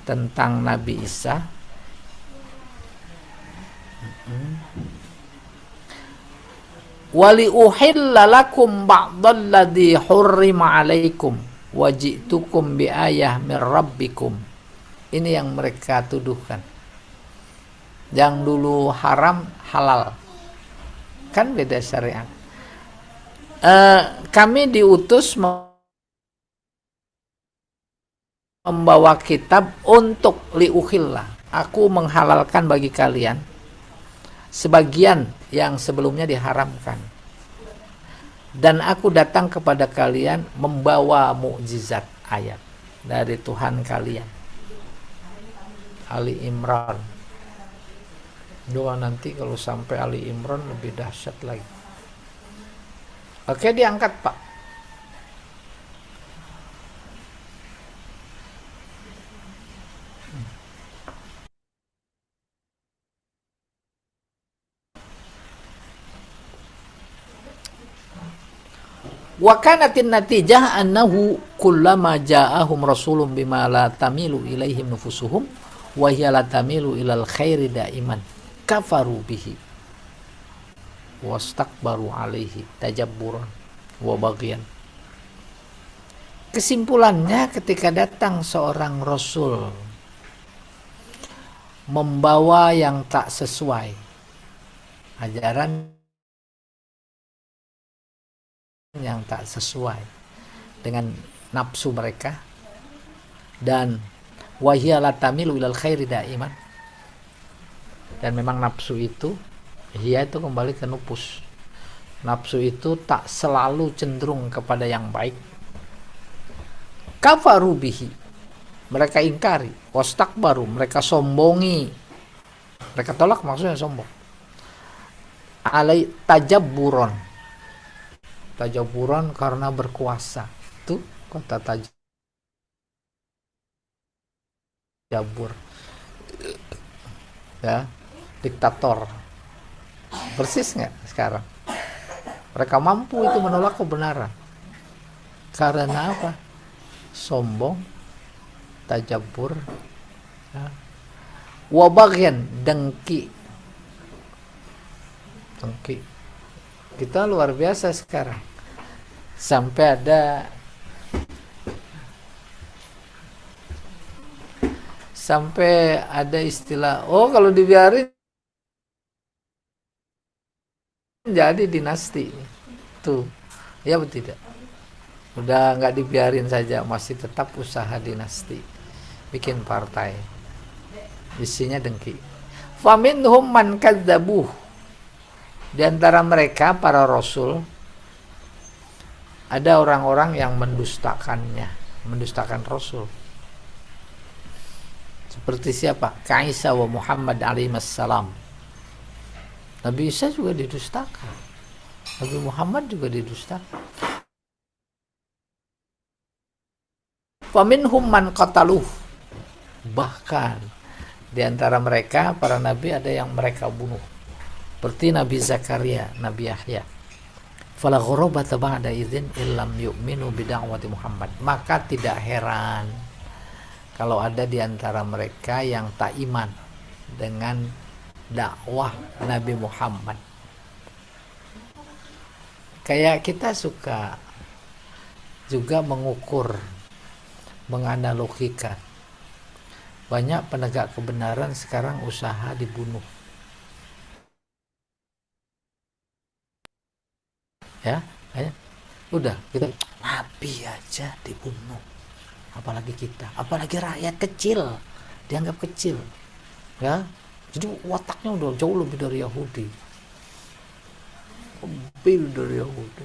tentang Nabi Isa. Wali uhilla lakum ba'dalladzi hurrima 'alaikum wa ji'tukum bi ayah min rabbikum. Ini yang mereka tuduhkan. Yang dulu haram halal, kan beda syariat. Kami diutus membawa kitab untuk liuhillah, aku menghalalkan bagi kalian sebagian yang sebelumnya diharamkan, dan aku datang kepada kalian membawa mukjizat, ayat dari Tuhan kalian. Ali Imran. Doa nanti kalau sampai Ali Imran lebih dahsyat lagi. Oke, diangkat Pak. Wa kanatin natijah annahu kullama ja'ahum rasulun bima la tamilu ilaihim nufusuhum wa hiya la tamilu ilal khairi daiman kafaru bihi wastakbaru alaihi tajabburan wa baghyan. Kesimpulannya, ketika datang seorang rasul membawa yang tak sesuai, ajaran yang tak sesuai dengan nafsu mereka, dan wahya la tamilu ilal khairi daiman, dan memang nafsu itu itu kembali ke nufus. Nafsu itu tak selalu cenderung kepada yang baik. Kafaru bihi, mereka ingkari. Wastakbaru, mereka sombongi. Mereka tolak, maksudnya sombong. Alai tajabburon, tajaburan karena berkuasa. Itu kata tajabur, ya, diktator. Persis nggak sekarang? Mereka mampu itu menolak kebenaran karena apa? Sombong, tajabur, ya. Wabagyan, dengki. Kita luar biasa sekarang, sampai ada istilah, oh kalau dibiarin jadi dinasti tuh, ya betul tidak? Udah nggak dibiarin saja, masih tetap usaha dinasti, bikin partai, isinya dengki. Faminhum man kadzabuh, di antara mereka para rasul ada orang-orang yang mendustakannya, mendustakan rasul. Seperti siapa? Isa wa Muhammad alaihissalam. Nabi Isa juga didustakan, Nabi Muhammad juga didustakan. Faminhum man qataluh, bahkan di antara mereka para nabi ada yang mereka bunuh, seperti Nabi Zakaria, Nabi Yahya. Fala ghurabata ba'da idzin illam yu'minu bid'awati Muhammad, maka tidak heran kalau ada di antara mereka yang tak iman dengan dakwah Nabi Muhammad. Kayak kita suka juga mengukur, menganalogikan. Banyak penegak kebenaran sekarang usaha dibunuh. Ya, udah kita nabi aja dibunuh. Apalagi kita, apalagi rakyat kecil dianggap kecil. Ya. Jadi wataknya udah jauh lebih dari Yahudi. Lebih dari Yahudi.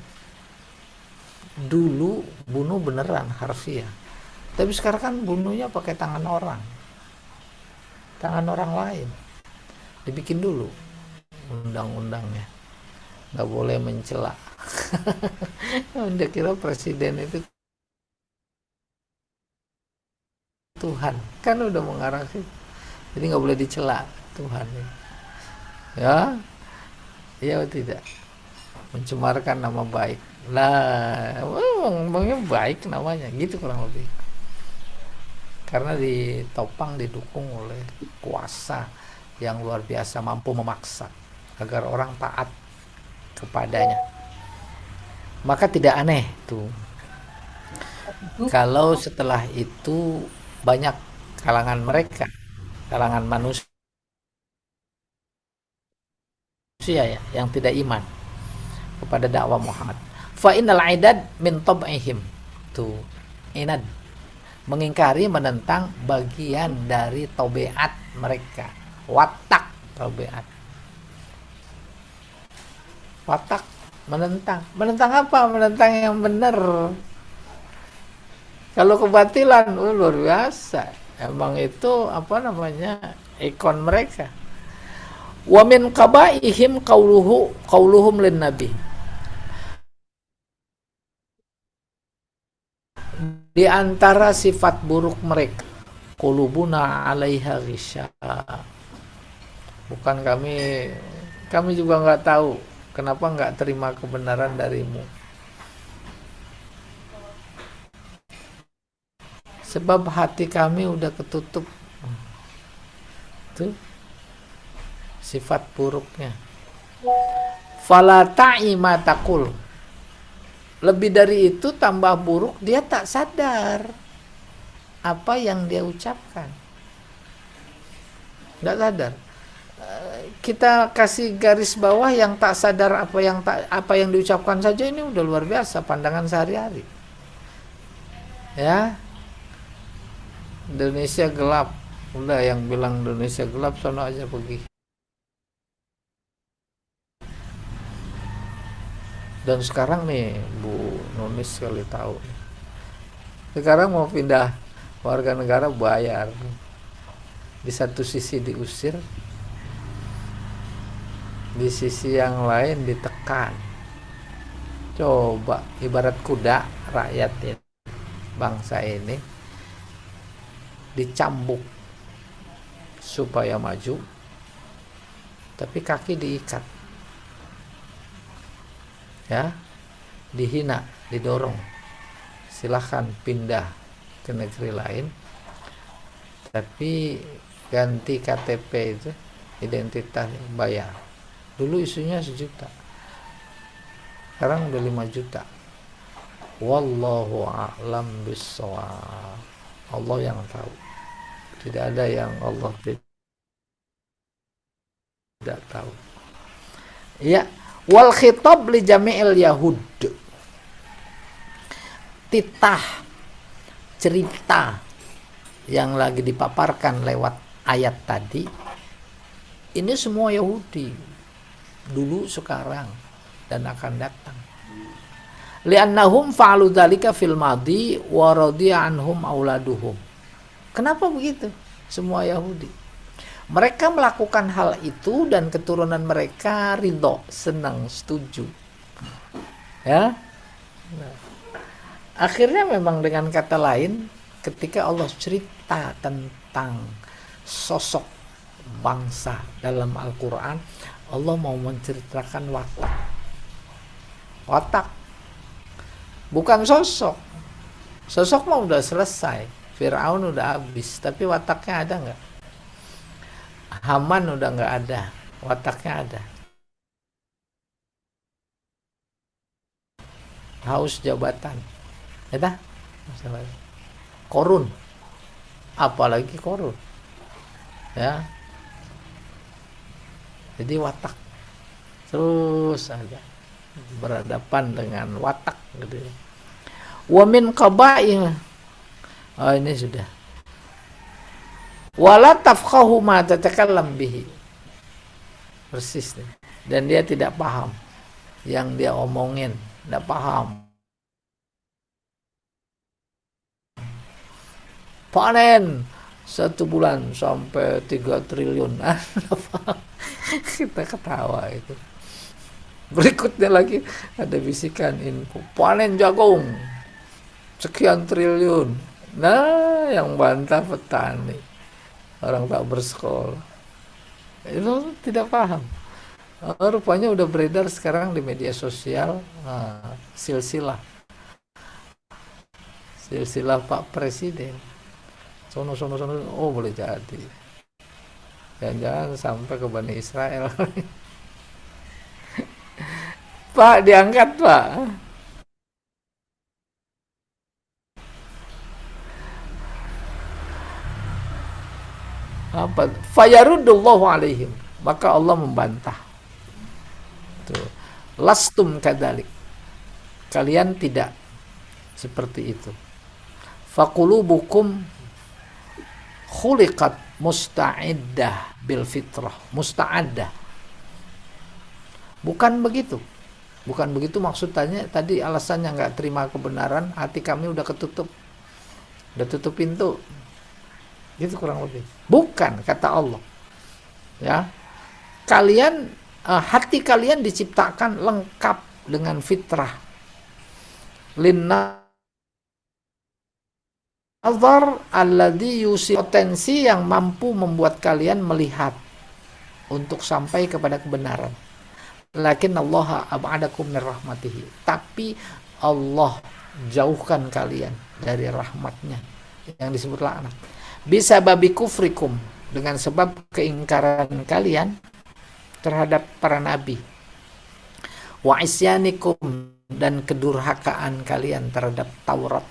Dulu bunuh beneran harfiah. Tapi sekarang kan bunuhnya pakai tangan orang. Tangan orang lain. Dibikin dulu undang-undangnya. Nggak boleh mencela. Udah kira presiden itu Tuhan. Kan udah mengarah sih. Jadi nggak boleh dicela Tuhan, ya, iya atau tidak, mencemarkan nama baik lah, ngomongnya baik namanya, gitu kurang lebih, karena ditopang, didukung oleh kuasa yang luar biasa, mampu memaksa agar orang taat kepadanya. Maka tidak aneh tuh kalau setelah itu banyak kalangan mereka, kalangan manusia ya, yang tidak iman kepada dakwah Muhammad. Fa innal idad min tab'ihim, tuh inad, mengingkari, menentang bagian dari tabiat mereka, watak tabiat, watak menentang apa? Menentang yang benar. Kalau kebatilan luar biasa, emang itu apa namanya, ikon mereka. Wa min qabaihim qauluhum lin nabi, di antara sifat buruk mereka, qulubuna 'alaiha ghisya, bukan kami juga nggak tahu kenapa nggak terima kebenaran darimu, sebab hati kami udah ketutup. Tuh sifat buruknya. Fala ta'ima taqul, lebih dari itu tambah buruk, dia tak sadar apa yang dia ucapkan, nggak sadar. Kita kasih garis bawah yang tak sadar apa yang diucapkan saja, ini udah luar biasa pandangan sehari-hari, ya. Indonesia gelap. Udah, yang bilang Indonesia gelap sono aja pergi. Dan sekarang nih Bu Nunis sekali tahu, sekarang mau pindah warga negara bayar. Di satu sisi diusir, di sisi yang lain ditekan. Coba ibarat kuda, rakyat ini, bangsa ini dicambuk supaya maju, tapi kaki diikat, ya, dihina, didorong, silahkan pindah ke negeri lain, tapi ganti KTP itu, identitas, bayar. Dulu isunya 1 juta, sekarang udah 5 juta. Wallahu a'lam bissawab. Allah yang tahu, tidak ada yang Allah tidak tahu. Ya, wal khitab li jami'il yahud, titah cerita yang lagi dipaparkan lewat ayat tadi, ini semua Yahudi, dulu, sekarang, dan akan datang. Li'annahum fa'alu dzalika fil madi wa radiya anhum auladuhum. Kenapa begitu? Semua Yahudi. Mereka melakukan hal itu dan keturunan mereka ridho, senang, setuju. Ya. Nah, akhirnya memang dengan kata lain, ketika Allah cerita tentang sosok bangsa dalam Al-Quran, Allah mau menceritakan watak. Watak, bukan sosok. Sosok mah udah selesai, Fir'aun udah habis, tapi wataknya ada nggak? Haman udah nggak ada, wataknya ada. Haus jabatan, ya, Korun, apalagi Korun, ya. Jadi watak terus ada berhadapan dengan watak gitu. Wa min qaba'il, oh ini sudah, wala tafqahu ma tatakallam bihi, persis nih. Dan dia tidak paham yang dia omongin, tidak paham. Panen 1 bulan sampai 3 triliun. Kita ketawa itu. Berikutnya lagi ada bisikan info, panen jagung sekian triliun. Nah, yang bantah petani, orang tak bersekolah. Itu tidak paham. Rupanya udah beredar sekarang di media sosial, silsilah Pak Presiden. Sono, oh boleh jadi. Jangan sampai ke Bani Israel. Pak, diangkat Pak. Apa? Fayaruddullahu alaihim, maka Allah membantah. Tuh. Lastum kadzalik, kalian tidak seperti itu. Faqulubukum khuliqat musta'iddah bil fitrah, musta'addah. Bukan begitu maksudnya tadi. Alasannya nggak terima kebenaran, hati kami udah ketutup, udah tutup pintu, gitu kurang lebih. Bukan, kata Allah, ya, kalian, hati kalian diciptakan lengkap dengan fitrah, linna azar alladhi yusi, potensi yang mampu membuat kalian melihat untuk sampai kepada kebenaran. Lakin Allah ab'adakum min rahmatihi, tapi Allah jauhkan kalian dari rahmatnya, yang disebut laknat. Bisa babi kufrikum, dengan sebab keingkaran kalian terhadap para nabi. Wa isyanikum, dan kedurhakaan kalian terhadap Taurat.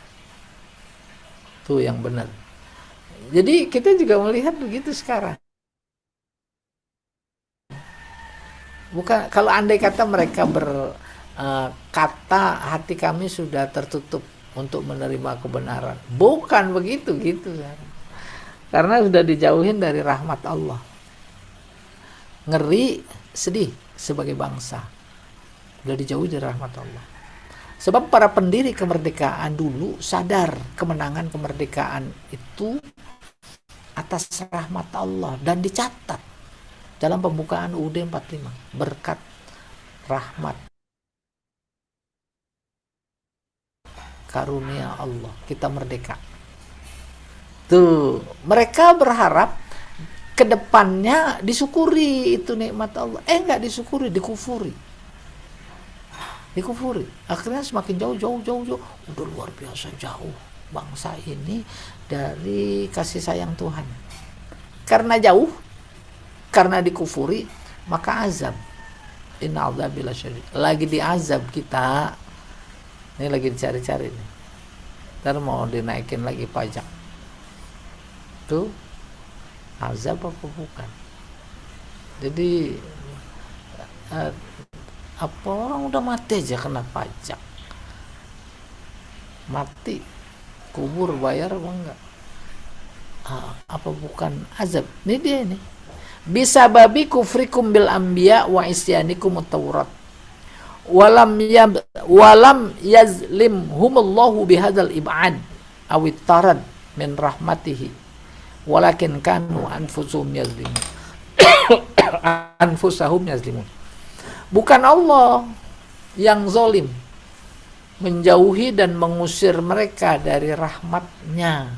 Itu yang benar. Jadi kita juga melihat begitu sekarang. Bukan, kalau andai kata mereka berkata hati kami sudah tertutup untuk menerima kebenaran, bukan begitu gitu. Karena sudah dijauhin dari rahmat Allah. Ngeri, sedih sebagai bangsa. Sudah dijauhi dari rahmat Allah. Sebab para pendiri kemerdekaan dulu sadar kemenangan kemerdekaan itu atas rahmat Allah. Dan dicatat dalam pembukaan UUD 45. Berkat rahmat karunia Allah kita merdeka. Tuh, mereka berharap kedepannya disyukuri itu nikmat Allah. Enggak disyukuri, dikufuri. Akhirnya semakin jauh. Udah luar biasa jauh bangsa ini dari kasih sayang Tuhan. Karena jauh, karena dikufuri, maka azab. Inna azabil syadid. Lagi diazab kita. Ini lagi dicari-cari nih. Ntar mau dinaikin lagi pajak. Itu azab apa bukan? Jadi apa orang udah mati aja kena pajak? Mati, kubur bayar apa enggak? Apa bukan azab? Ini dia ini. Bisa babi kufrikum bil anbiya wa isyanikum at-taurat. Walam yazlimhumullahu bihadzal ib'ad awit tarad min rahmatihi. Walakin kanu anfusahum yazlimun. Bukan Allah yang zalim menjauhi dan mengusir mereka dari rahmatnya,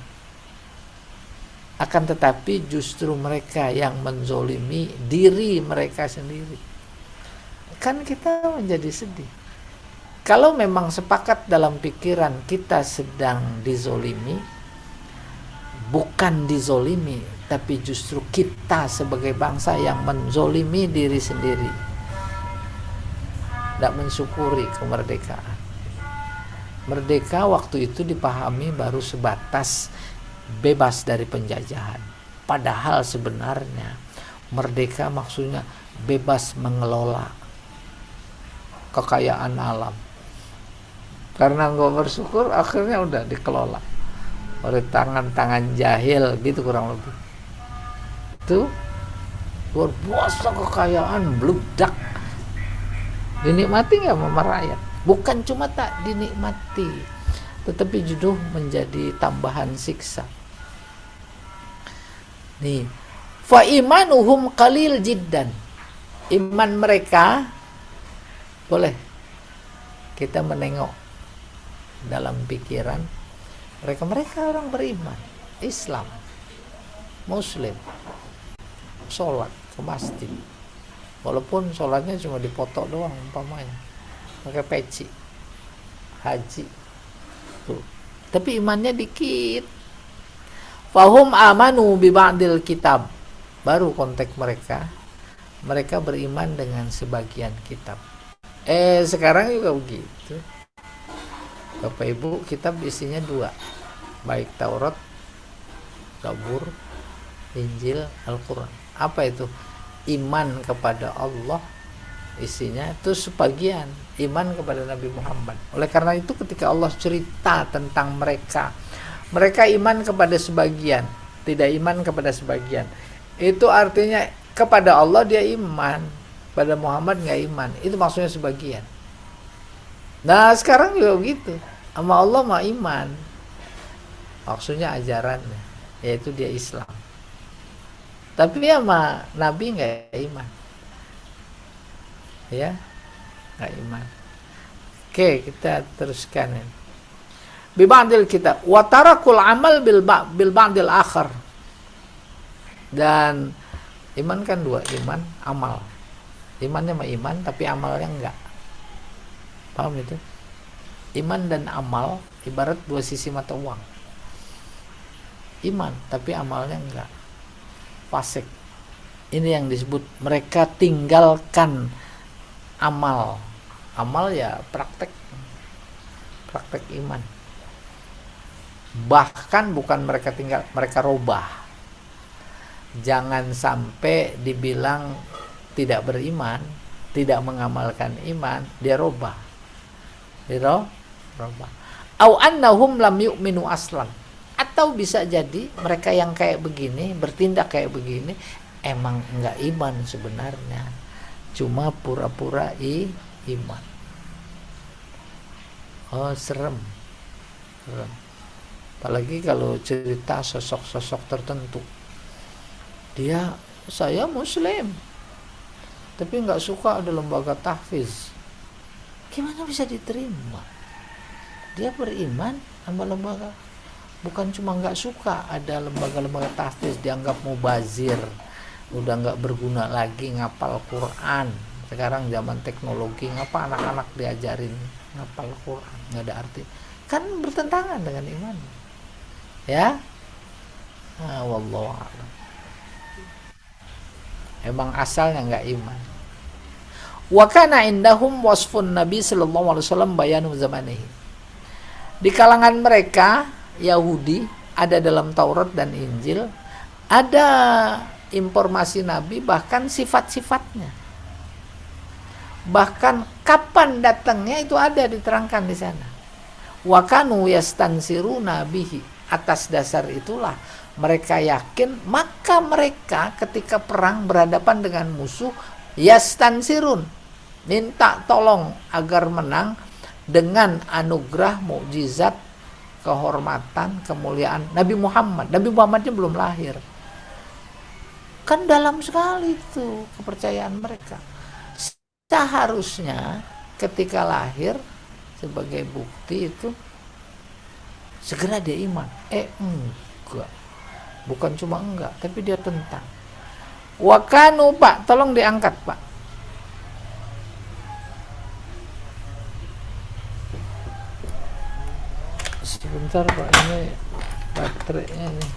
akan tetapi justru mereka yang menzolimi diri mereka sendiri. Kan kita menjadi sedih kalau memang sepakat dalam pikiran kita sedang dizolimi. Bukan dizolimi, tapi justru kita sebagai bangsa yang menzolimi diri sendiri. Tidak mensyukuri kemerdekaan. Merdeka waktu itu dipahami baru sebatas bebas dari penjajahan. Padahal sebenarnya merdeka maksudnya bebas mengelola kekayaan alam. Karena nggak bersyukur, akhirnya udah dikelola oleh tangan-tangan jahil gitu kurang lebih. Itu luar biasa kekayaan bludak. Dinikmati nggak sama rakyat? Bukan cuma tak dinikmati, tetapi justru menjadi tambahan siksa. Nih, fa imanuhum qalil jiddan. Iman mereka boleh kita menengok dalam pikiran mereka orang beriman, Islam, Muslim, sholat ke masjid, walaupun sholatnya cuma dipotok doang umpamanya, pakai peci, haji, tuh. Tapi imannya dikit. Fahum amanu bi ba'dil kitab. Baru konteks mereka beriman dengan sebagian kitab. Sekarang juga begitu. Bapak Ibu, kitab isinya 2, baik Taurat, Zabur, Injil, Al-Quran. Apa itu? Iman kepada Allah, isinya itu sebagian, iman kepada Nabi Muhammad. Oleh karena itu ketika Allah cerita tentang mereka iman kepada sebagian, tidak iman kepada sebagian, itu artinya kepada Allah dia iman, pada Muhammad nggak iman. Itu maksudnya sebagian. Nah sekarang juga begitu, sama Allah mah iman, maksudnya ajarannya, yaitu dia Islam. Tapi sama Nabi nggak iman, ya nggak iman. Oke, kita teruskan. Bi ba'dil kitab wa tarakul amal bil ba'dil akhar. Dan iman kan 2, iman, amal. Imannya mah iman, tapi amalnya enggak. Paham itu? Iman dan amal ibarat 2 sisi mata uang. Iman, tapi amalnya enggak. Fasik. Ini yang disebut mereka tinggalkan amal. Amal ya praktek iman. Bahkan bukan mereka tinggal, mereka robah. Jangan sampai dibilang tidak beriman, tidak mengamalkan iman, dia robah. Dia robah. Au annahum lam yu'minu aslan. Atau Atau bisa jadi mereka yang kayak begini, bertindak kayak begini, emang enggak iman sebenarnya, cuma pura-pura iman. Oh, serem. Apalagi kalau cerita sosok-sosok tertentu, saya muslim tapi nggak suka ada lembaga tahfiz. Gimana bisa diterima? Dia beriman sama lembaga, bukan cuma nggak suka ada lembaga-lembaga tahfiz, dianggap mubazir, udah nggak berguna lagi ngapal Quran. Sekarang zaman teknologi, ngapa anak-anak diajarin ngapal Quran, nggak ada arti, kan bertentangan dengan iman, ya. Wallahu a'lam. Emang asalnya nggak iman. Wa kana indahum wasfun Nabi sallallahu alaihi wasallam bayanu zamanihi. Di kalangan mereka Yahudi ada dalam Taurat dan Injil ada informasi Nabi, bahkan sifat-sifatnya. Bahkan kapan datangnya itu ada diterangkan di sana. Wa kanu yastansiruna bihi. Atas dasar itulah mereka yakin, maka mereka ketika perang berhadapan dengan musuh yastansirun, minta tolong agar menang dengan anugerah, mukjizat, kehormatan, kemuliaan Nabi Muhammad. Nabi Muhammadnya belum lahir. Kan dalam sekali itu kepercayaan mereka. Seharusnya ketika lahir sebagai bukti itu segera dia iman. Enggak. Bukan cuma enggak, tapi dia tentang. Wakanu, Pak, tolong diangkat, Pak. Sebentar, Pak, ini baterainya nih.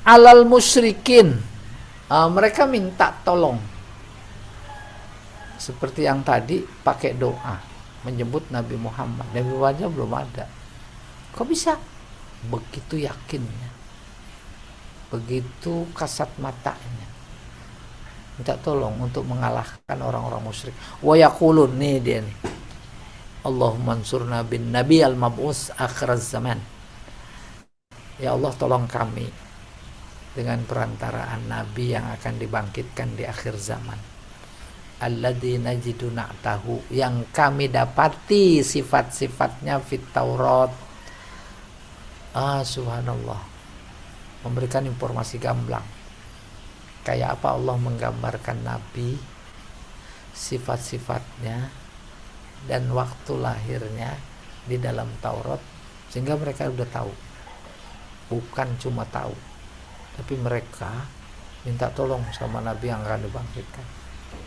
Alal musyrikin, mereka minta tolong seperti yang tadi, pakai doa menyebut Nabi Muhammad. Nabi Muhammadnya belum ada. Kok bisa? Begitu yakinnya, begitu kasat matanya, minta tolong untuk mengalahkan orang-orang musyrik. Wa yaqulun, nih dia nih, Allahumma ansurna bin nabi al-mab'us akhiraz zaman. Ya Allah, tolong kami dengan perantaraan Nabi yang akan dibangkitkan di akhir zaman. Alladzi najidu na'tahu, yang kami dapati sifat-sifatnya fit Taurat. Subhanallah, memberikan informasi gamblang. Kayak apa Allah menggambarkan Nabi, sifat-sifatnya, dan waktu lahirnya di dalam Taurat, sehingga mereka udah tahu. Bukan cuma tahu, tapi mereka minta tolong sama Nabi yang akan dibangkitkan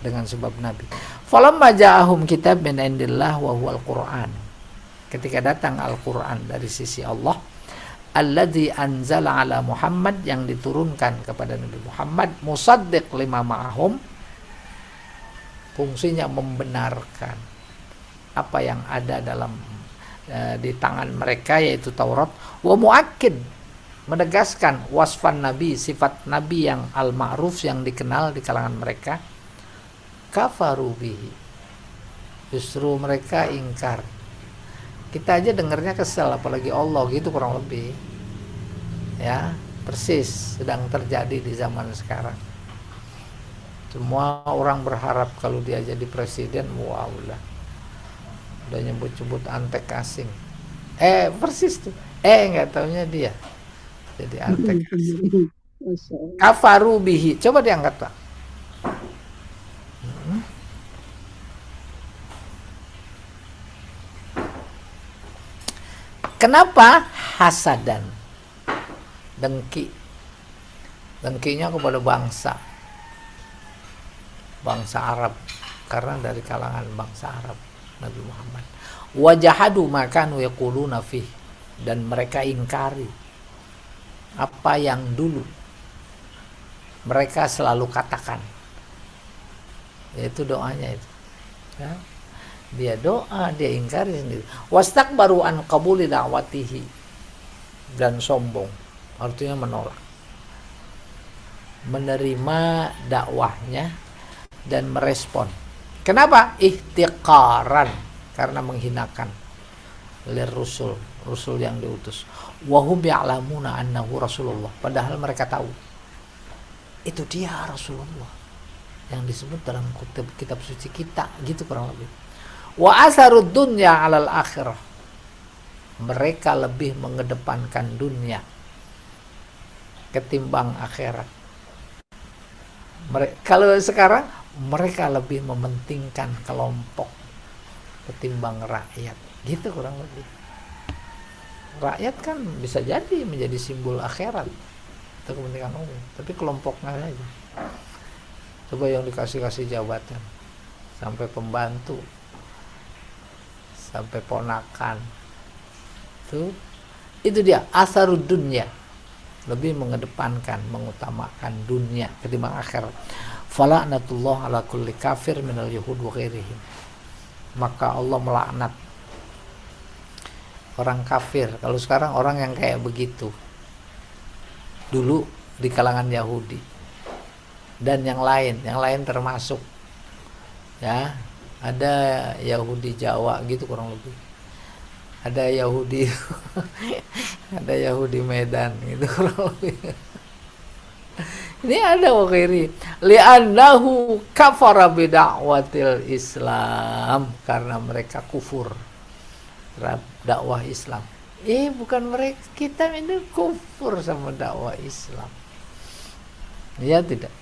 dengan sebab Nabi. Falamma ja'ahum kitab min indillah wa huwal Qur'an. Ketika datang Al-Qur'an dari sisi Allah, alladzi anzala ala Muhammad, yang diturunkan kepada Nabi Muhammad, musaddiq lima ma'ahum, fungsinya membenarkan apa yang ada dalam di tangan mereka, yaitu Taurat, wa muakkid, menegaskan wasfan Nabi, sifat Nabi yang al-ma'ruf, yang dikenal di kalangan mereka. Kafaru bihi, justru mereka ingkar. Kita aja dengarnya kesel, apalagi Allah, gitu kurang lebih. Ya, persis sedang terjadi di zaman sekarang. Semua orang berharap kalau dia jadi presiden, wah udah nyebut-nyebut antek asing. Persis tuh. Nggak taunya dia jadi antek asing. Kafaru bihi. Coba diangkat, Pak. Kenapa? Hasadan, dengki. Dengkinya kepada bangsa Arab, karena dari kalangan bangsa Arab Nabi Muhammad. Wajahadu makanu yaquluna fih, dan mereka ingkari apa yang dulu mereka selalu katakan, yaitu doanya itu, ya. Dia doa, dia ingkari sendiri. Wastakbaru an qabuli da'watihi, dan sombong, artinya menolak. menerima dakwahnya dan merespon. Kenapa? Ihtiqaran, karena menghinakan lirrusul, rusul yang diutus. Wahum ya'lamuna annahu Rasulullah, padahal mereka tahu itu dia Rasulullah yang disebut dalam kitab suci kita, gitu kurang lebih. Wa asarud dunya 'alal akhirah, mereka lebih mengedepankan dunia ketimbang akhirat. Kalau sekarang mereka lebih mementingkan kelompok ketimbang rakyat, gitu kurang lebih. Rakyat kan bisa jadi menjadi simbol akhirat atau kepentingan umum, tapi kelompoknya aja. Coba yang dikasih jabatan, sampai pembantu, sampai ponakan, tuh itu dia asarud dunya, lebih mengedepankan, mengutamakan dunia ketimbang akhirat. Fala'natullah ala kulli kafir minal yahud wa ghairihim, maka Allah melaknat orang kafir. Kalau sekarang orang yang kayak begitu, dulu di kalangan Yahudi dan yang lain termasuk, ya, ada Yahudi Jawa gitu kurang lebih, ada Yahudi ada Yahudi Medan gitu kurang lebih. Ini ada wakiri li'annahu kafara bida'watil Islam, karena mereka kufur terhadap dakwah Islam. Bukan mereka, kita ini kufur sama dakwah Islam. Ya tidak,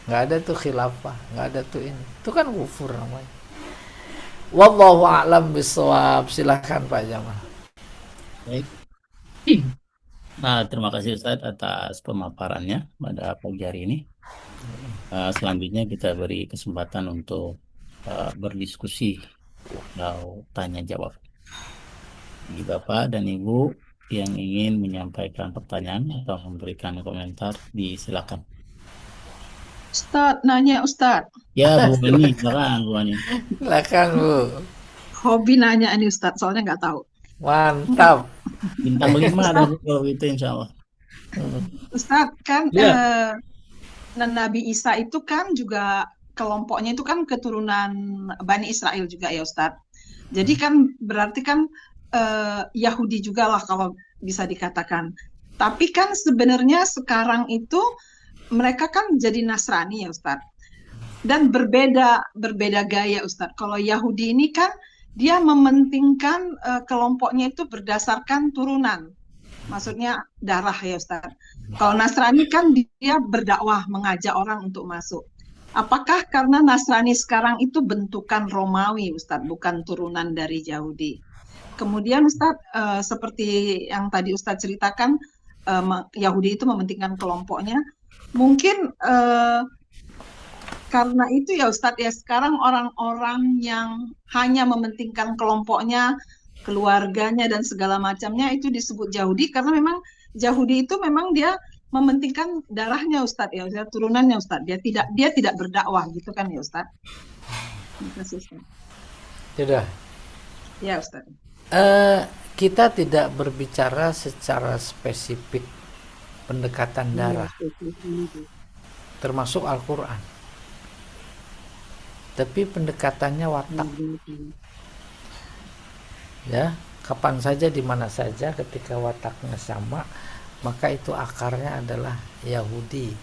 nggak ada tuh khilafah, nggak ada tuh ini, itu kan kufur namanya. Wallahu a'lam bishawab. Silahkan Pak Jamal. Baik. Nah, terima kasih Ustaz atas pemaparannya pada pagi hari ini. Selanjutnya kita beri kesempatan untuk berdiskusi atau tanya jawab. Bagi Bapak dan Ibu yang ingin menyampaikan pertanyaan atau memberikan komentar, disilakan. Ustadz, nanya Ustadz. Ya, Bu Ani, silakan Bu Ani. Silakan Bu. Hobi nanya ini Ustadz, soalnya nggak tahu. Mantap. Bintang 5 ada Bu kalau itu insya Allah. Ustadz, kan Ya. Nabi Isa itu kan juga kelompoknya itu kan keturunan Bani Israel juga ya Ustadz. Jadi kan berarti kan Yahudi juga lah kalau bisa dikatakan. Tapi kan sebenarnya sekarang itu mereka kan jadi Nasrani ya Ustadz. Dan berbeda gaya Ustadz. Kalau Yahudi ini kan dia mementingkan kelompoknya itu berdasarkan turunan. Maksudnya darah ya Ustadz. Kalau Nasrani kan dia berdakwah, mengajak orang untuk masuk. Apakah karena Nasrani sekarang itu bentukan Romawi Ustadz, bukan turunan dari Yahudi? Kemudian Ustadz, seperti yang tadi Ustadz ceritakan, Yahudi itu mementingkan kelompoknya. Mungkin karena itu ya Ustadz ya, sekarang orang-orang yang hanya mementingkan kelompoknya, keluarganya dan segala macamnya itu disebut Yahudi, karena memang Yahudi itu memang dia mementingkan darahnya Ustadz ya, turunannya Ustadz. Dia tidak berdakwah gitu kan ya Ustadz. Terima kasih Ustadz. Sudah. Ya Ustadz. Kita tidak berbicara secara spesifik pendekatan darah, termasuk Al-Quran. Tapi pendekatannya watak. Ya, kapan saja, di mana saja, ketika wataknya sama, maka itu akarnya adalah Yahudi.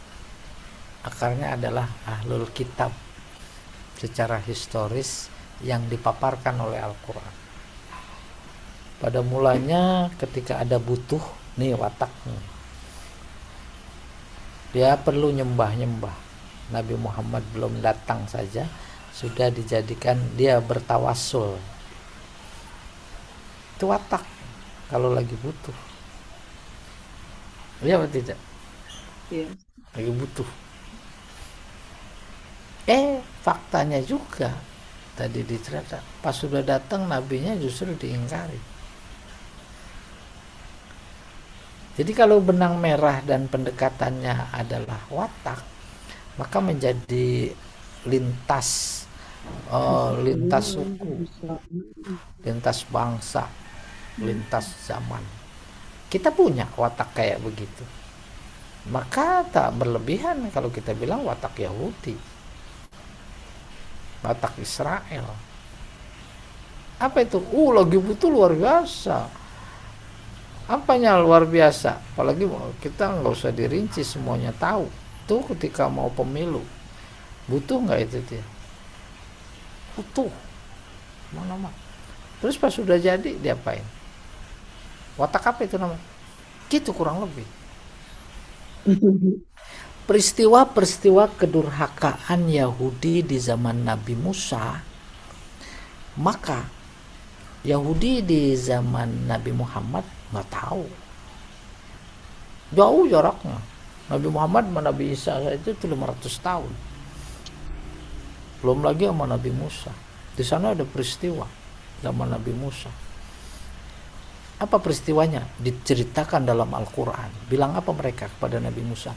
Akarnya adalah Ahlul Kitab secara historis yang dipaparkan oleh Al-Quran. Pada mulanya ketika ada butuh, nih wataknya. Dia perlu nyembah-nyembah. Nabi Muhammad belum datang saja sudah dijadikan dia bertawassul. Itu watak kalau lagi butuh. Iya atau tidak? Iya. Lagi butuh. Faktanya juga tadi dicerita, pas sudah datang nabinya justru diingkari. Jadi kalau benang merah dan pendekatannya adalah watak, maka menjadi lintas suku, lintas bangsa, lintas zaman. Kita punya watak kayak begitu. Maka tak berlebihan kalau kita bilang watak Yahudi, watak Israel. Apa itu? Lagi butuh luar biasa. Apanya luar biasa? Apalagi kita nggak usah dirinci, semuanya tahu. Tuh ketika mau pemilu, butuh nggak itu dia? Butuh. Mana-mana. Terus pas sudah jadi diapain? Watak apa itu namanya? Gitu kurang lebih. Peristiwa-peristiwa kedurhakaan Yahudi di zaman Nabi Musa, maka Yahudi di zaman Nabi Muhammad nggak tahu. Jauh jaraknya. Nabi Muhammad sama Nabi Isa itu 500 tahun. Belum lagi sama Nabi Musa. Di sana ada peristiwa zaman Nabi Musa. Apa peristiwanya? Diceritakan dalam Al-Quran. Bilang apa mereka kepada Nabi Musa?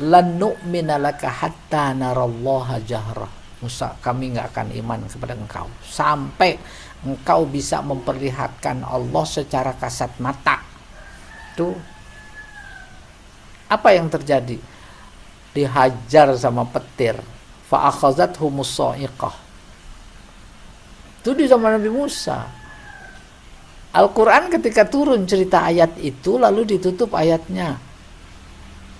Lan nu'mina laka hatta narallaha jahra. Musa, kami nggak akan iman kepada engkau sampai engkau bisa memperlihatkan Allah secara kasat mata. Tuh. Apa yang terjadi? Dihajar sama petir. Fa akhadhathumus sa'iqah. Itu di zaman Nabi Musa. Al-Quran ketika turun cerita ayat itu lalu ditutup ayatnya.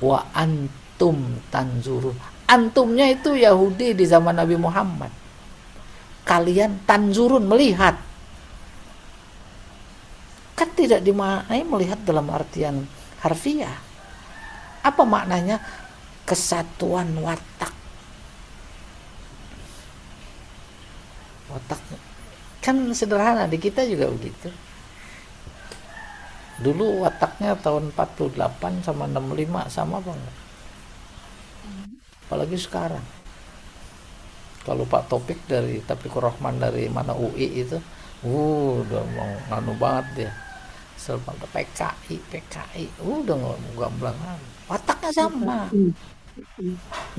Wa antum tanzurun. Antumnya itu Yahudi di zaman Nabi Muhammad. Kalian tanzurun, melihat. Kan tidak dimaknai melihat dalam artian harfiah. Apa maknanya? Kesatuan watak. Watak kan sederhana, di kita juga begitu. Dulu wataknya tahun 48 sama 65 sama apa enggak? Apalagi sekarang. Kalau Pak Topik dari Taufikur Rahman dari mana UI itu, udah mau nganu banget dia. Selepas PKI, udah nggak gamblang. Wataknya sama.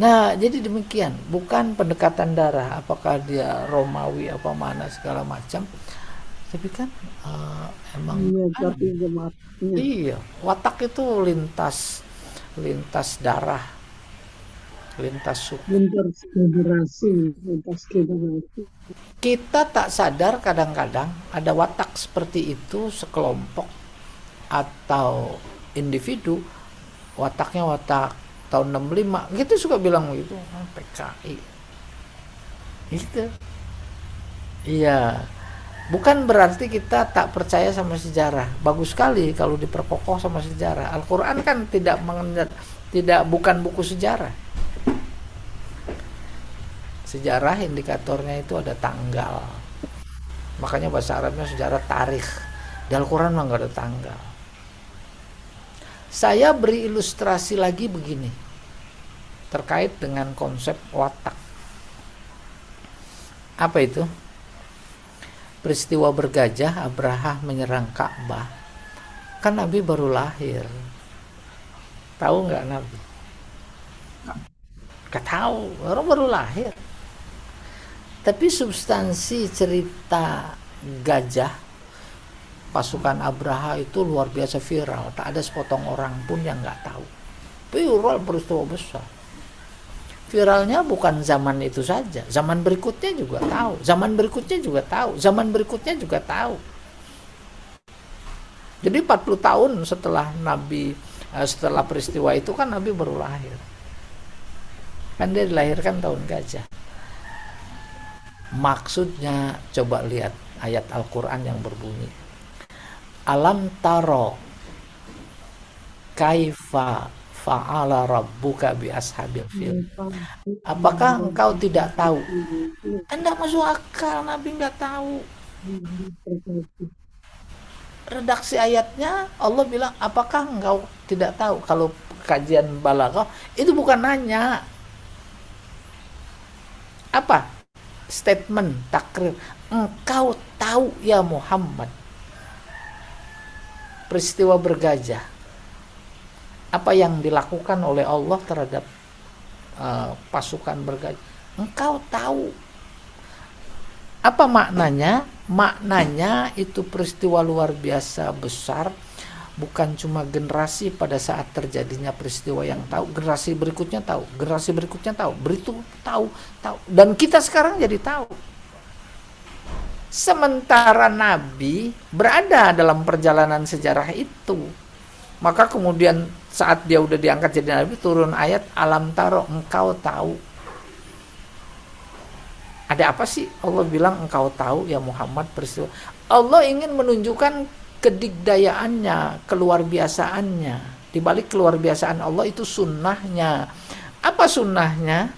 Nah, jadi demikian, bukan pendekatan darah, apakah dia Romawi apa mana segala macam, tapi kan emang tapi jemaatnya iya, watak itu lintas darah, lintas suku. lintas generasi. Kita tak sadar kadang-kadang ada watak seperti itu sekelompok atau individu, wataknya watak tahun 65, gitu suka bilang begitu, PKI. Gitu. Iya. Bukan berarti kita tak percaya sama sejarah. Bagus sekali kalau diperkokoh sama sejarah. Al-Qur'an kan bukan buku sejarah. Sejarah indikatornya itu ada tanggal. Makanya bahasa Arabnya sejarah tarikh. Di Al-Qur'an mah enggak ada tanggal. Saya beri ilustrasi lagi begini terkait dengan konsep watak. Apa itu? Peristiwa bergajah, Abraha menyerang Ka'bah. Kan Nabi baru lahir. Tahu nggak Nabi? Nggak tahu, orang baru lahir. Tapi substansi cerita gajah pasukan Abraha itu luar biasa viral. Tak ada sepotong orang pun yang nggak tahu. Viral, peristiwa besar. Viralnya bukan zaman itu saja. Zaman berikutnya juga tahu. Zaman berikutnya juga tahu. Zaman berikutnya juga tahu. Jadi 40 tahun setelah setelah peristiwa itu kan Nabi baru lahir. Kan dia dilahirkan tahun gajah. Maksudnya coba lihat ayat Al-Quran yang berbunyi. Alam taro kaifa fa'ala rabbuka bi ashabil fil. Apakah engkau tidak tahu? Anda masuk akal, Nabi nggak tahu. Redaksi ayatnya Allah bilang, apakah engkau tidak tahu? Kalau kajian balaghah itu bukan nanya. Apa? Statement, takrir. Engkau tahu ya Muhammad peristiwa bergajah, apa yang dilakukan oleh Allah terhadap pasukan bergajah, engkau tahu. Apa maknanya? Maknanya itu peristiwa luar biasa besar, bukan cuma generasi pada saat terjadinya peristiwa yang tahu, generasi berikutnya tahu, generasi berikutnya tahu, beritu tahu, dan kita sekarang jadi tahu. Sementara Nabi berada dalam perjalanan sejarah itu, maka kemudian saat dia udah diangkat jadi Nabi, turun ayat alam taro, engkau tahu. Ada apa sih Allah bilang engkau tahu ya Muhammad peristiwa? Allah ingin menunjukkan kedigdayaannya, keluar biasaannya. Di balik keluar biasaan Allah itu sunnahnya. Apa sunnahnya?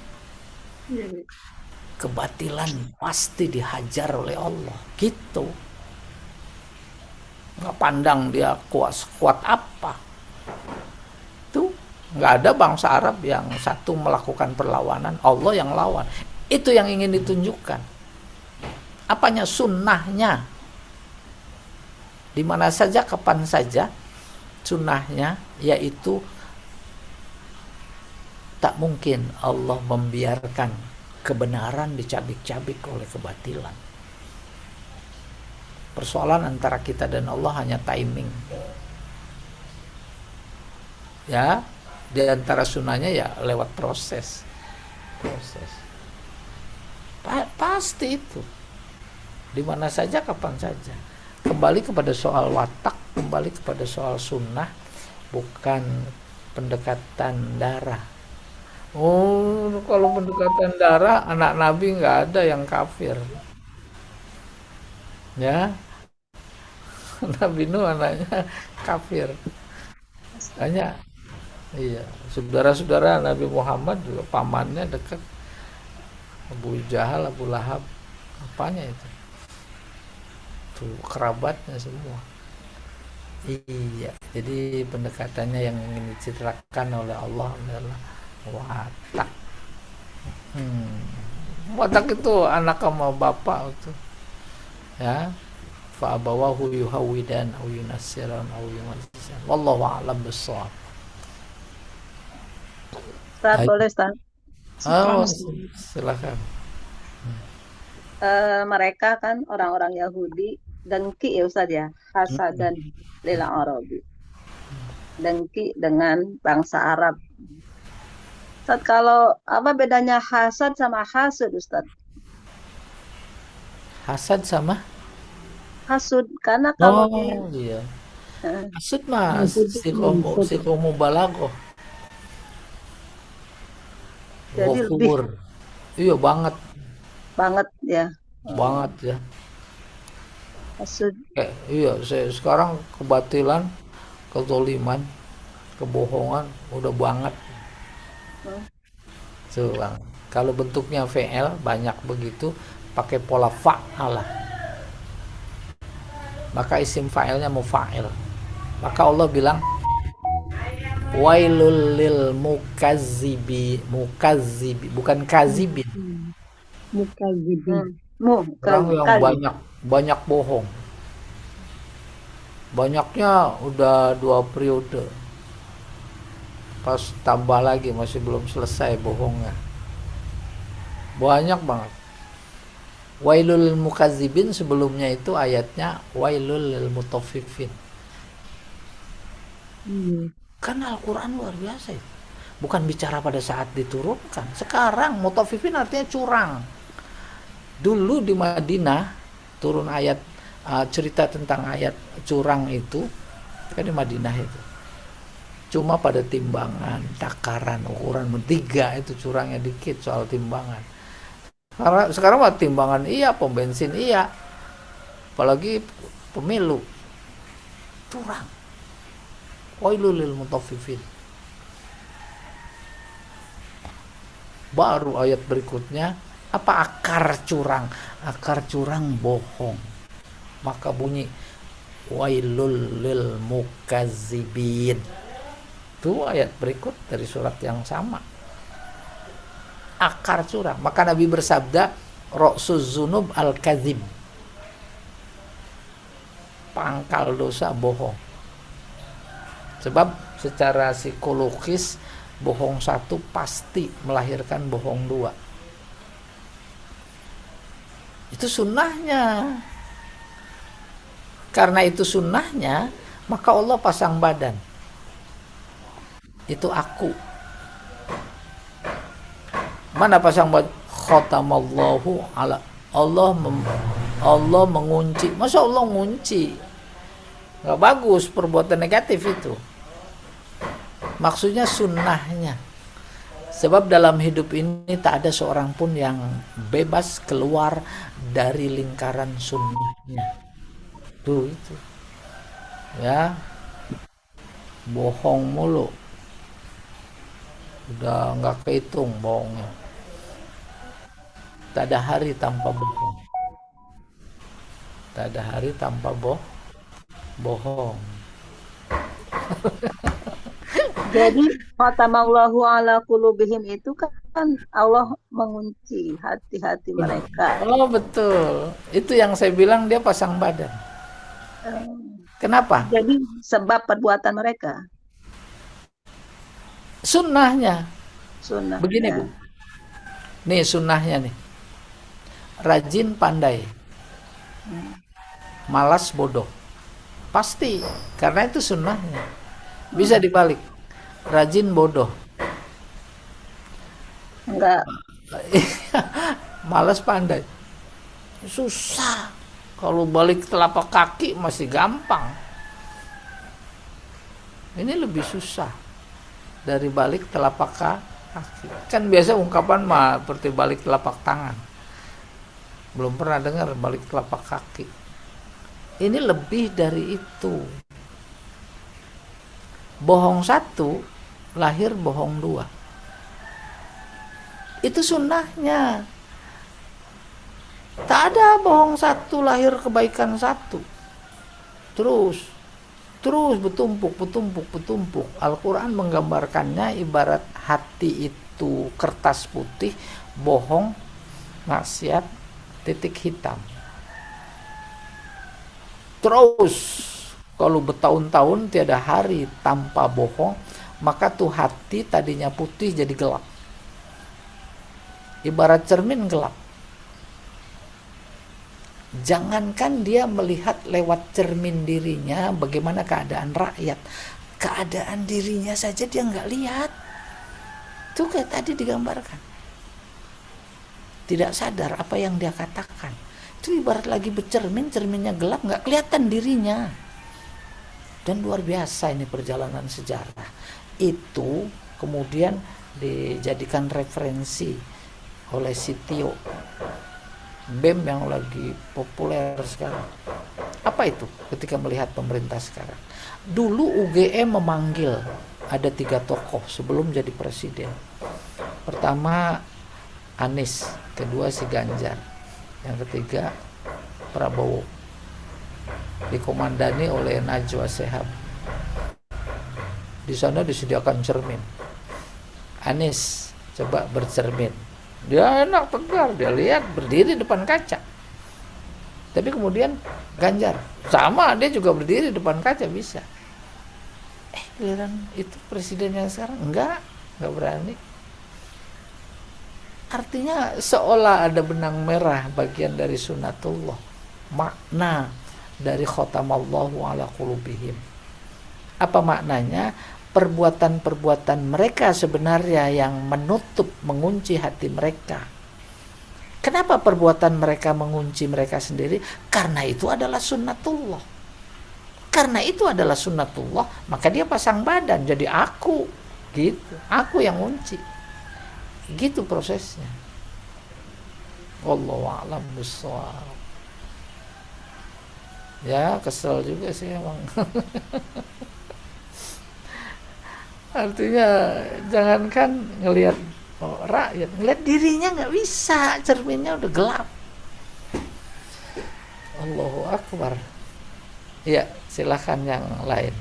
Kebatilan pasti dihajar oleh Allah. Gitu. Nggak pandang dia kuat apa. Tuh, nggak ada bangsa Arab yang satu melakukan perlawanan, Allah yang lawan. Itu yang ingin ditunjukkan. Apanya? Sunnahnya. Di mana saja, kapan saja, sunnahnya, yaitu tak mungkin Allah membiarkan kebenaran dicabik-cabik oleh kebatilan. Persoalan antara kita dan Allah hanya timing. Ya, di antara sunnahnya ya lewat proses. Pasti itu. Di mana saja, kapan saja. Kembali kepada soal watak, kembali kepada soal sunnah, bukan pendekatan darah. Oh, kalau pendekatan darah, anak Nabi nggak ada yang kafir. Ya, Nabi Nuh anaknya kafir. Hanya, iya, saudara-saudara Nabi Muhammad juga pamannya dekat. Abu Jahal, Abu Lahab, apanya itu? Kerabatnya semua. Iya, jadi pendekatannya yang ingin dicitrakan oleh Allah adalah watak. Watak itu anak sama bapak itu, ya. Fa abawahu yuhawwidan aw yunassiran aw yumajjisan. Wallahu a'lam bissawab. Ustaz, boleh Ustaz? Oh, silakan. Mereka kan orang-orang Yahudi dengki ya Ustaz ya, hasadan lil Arabi. Dengki dengan bangsa Arab. Ustaz, kalau apa bedanya hasad sama hasud Ustaz? Hasad sama? Hasud karena kalau dia Iya. eh, Hasud mah siqo mubalaghah. jadi lebih Ghafur. Iya banget ya ya. hasud. Iya, sekarang kebatilan, kezoliman, kebohongan udah banget. Tuh, Bang. Kalau bentuknya VL banyak begitu, pakai pola fa'alah. Maka isim fa'ilnya mufa'il. Maka Allah bilang wailul lil mukazzibi, bukan kazibin. Mukadzibin. Orang yang banyak bohong. Banyaknya udah 2 periode. Pas tambah lagi masih belum selesai bohongnya. Banyak banget. Wailul lil mukadzibin, sebelumnya itu ayatnya wailul lil mutaffifin. Karena Al-Quran luar biasa itu. Bukan bicara pada saat diturunkan. Sekarang mutaffifin artinya curang. Dulu di Madinah turun ayat cerita tentang ayat curang itu kan di Madinah itu. Cuma pada timbangan, takaran, ukuran mentiga itu curangnya dikit soal timbangan. Karena sekarang mah timbangan iya, pom bensin iya, apalagi pemilu curang. Wailul lil mutaffifin. Baru ayat berikutnya, apa akar curang? Akar curang bohong. Maka bunyi wailul lil mukazzibin. Itu ayat berikut dari surat yang sama. Akar curang. Maka Nabi bersabda, Ra'suz zunub al-kadzib. Pangkal dosa bohong. Sebab secara psikologis bohong satu pasti melahirkan bohong dua. Itu sunnahnya. Karena itu sunnahnya, maka Allah pasang badan. Itu aku. Mana pasang badan? Khatamallahu ala. Allah mengunci. Masa Allah mengunci? Nggak bagus, perbuatan negatif itu. Maksudnya sunnahnya. Sebab dalam hidup ini tak ada seorang pun yang bebas keluar dari lingkaran sunnahnya. Tuh itu. Ya. Bohong mulu. Udah nggak kehitung bohongnya. Tak ada hari tanpa bohong. Tak ada hari tanpa bohong. Jadi khatamallahu ala qulubihim itu kan Allah mengunci hati-hati mereka. Oh betul. Itu yang saya bilang dia pasang badan. Kenapa? Jadi sebab perbuatan mereka. Sunnahnya. Sunnah. Begini Bu. Nih sunnahnya nih. Rajin pandai. Malas bodoh. Pasti. Karena itu sunnahnya. Bisa dibalik. Rajin bodoh. Enggak. Malas pandai. Susah. Kalau balik telapak kaki masih gampang. Ini lebih susah dari balik telapak kaki. Kan biasa ungkapan mah seperti balik telapak tangan. Belum pernah dengar balik telapak kaki. Ini lebih dari itu. Bohong satu, lahir bohong dua. Itu sunnahnya. Tak ada bohong satu, lahir kebaikan satu. Terus bertumpuk. Al-Quran menggambarkannya ibarat hati itu kertas putih, bohong, maksiat, titik hitam. Terus kalau bertahun-tahun tiada hari tanpa bohong, maka tuh hati tadinya putih jadi gelap. Ibarat cermin gelap. Jangankan dia melihat lewat cermin dirinya bagaimana keadaan rakyat, keadaan dirinya saja dia nggak lihat. Itu kayak tadi digambarkan. Tidak sadar apa yang dia katakan. Itu ibarat lagi bercermin, cerminnya gelap, nggak kelihatan dirinya. Dan luar biasa ini perjalanan sejarah. Itu kemudian dijadikan referensi oleh Sitio. BEM yang lagi populer sekarang. Apa itu ketika melihat pemerintah sekarang? Dulu UGM memanggil ada 3 tokoh sebelum jadi presiden. Pertama Anies, kedua si Ganjar, yang ketiga Prabowo. Dikomandani oleh Najwa Shihab. Di sana disediakan cermin. Anies coba bercermin. Dia enak tegar, dia lihat berdiri depan kaca. Tapi kemudian Ganjar sama, dia juga berdiri depan kaca bisa. Giliran itu presiden yang sekarang enggak berani. Artinya seolah ada benang merah bagian dari sunnatullah, makna dari khatamallahu ala qulubihim. Apa maknanya? Perbuatan-perbuatan mereka sebenarnya yang menutup, mengunci hati mereka. Kenapa perbuatan mereka mengunci mereka sendiri? Karena itu adalah sunnatullah. Karena itu adalah sunnatullah, maka dia pasang badan jadi aku, gitu. Aku yang ngunci. Gitu prosesnya. Wallahu a'lam bishawab. Ya, kesel juga sih emang. Artinya jangankan ngelihat rakyat, ngelihat dirinya nggak bisa, cerminnya udah gelap. Allahu Akbar. Ya, silakan yang lain.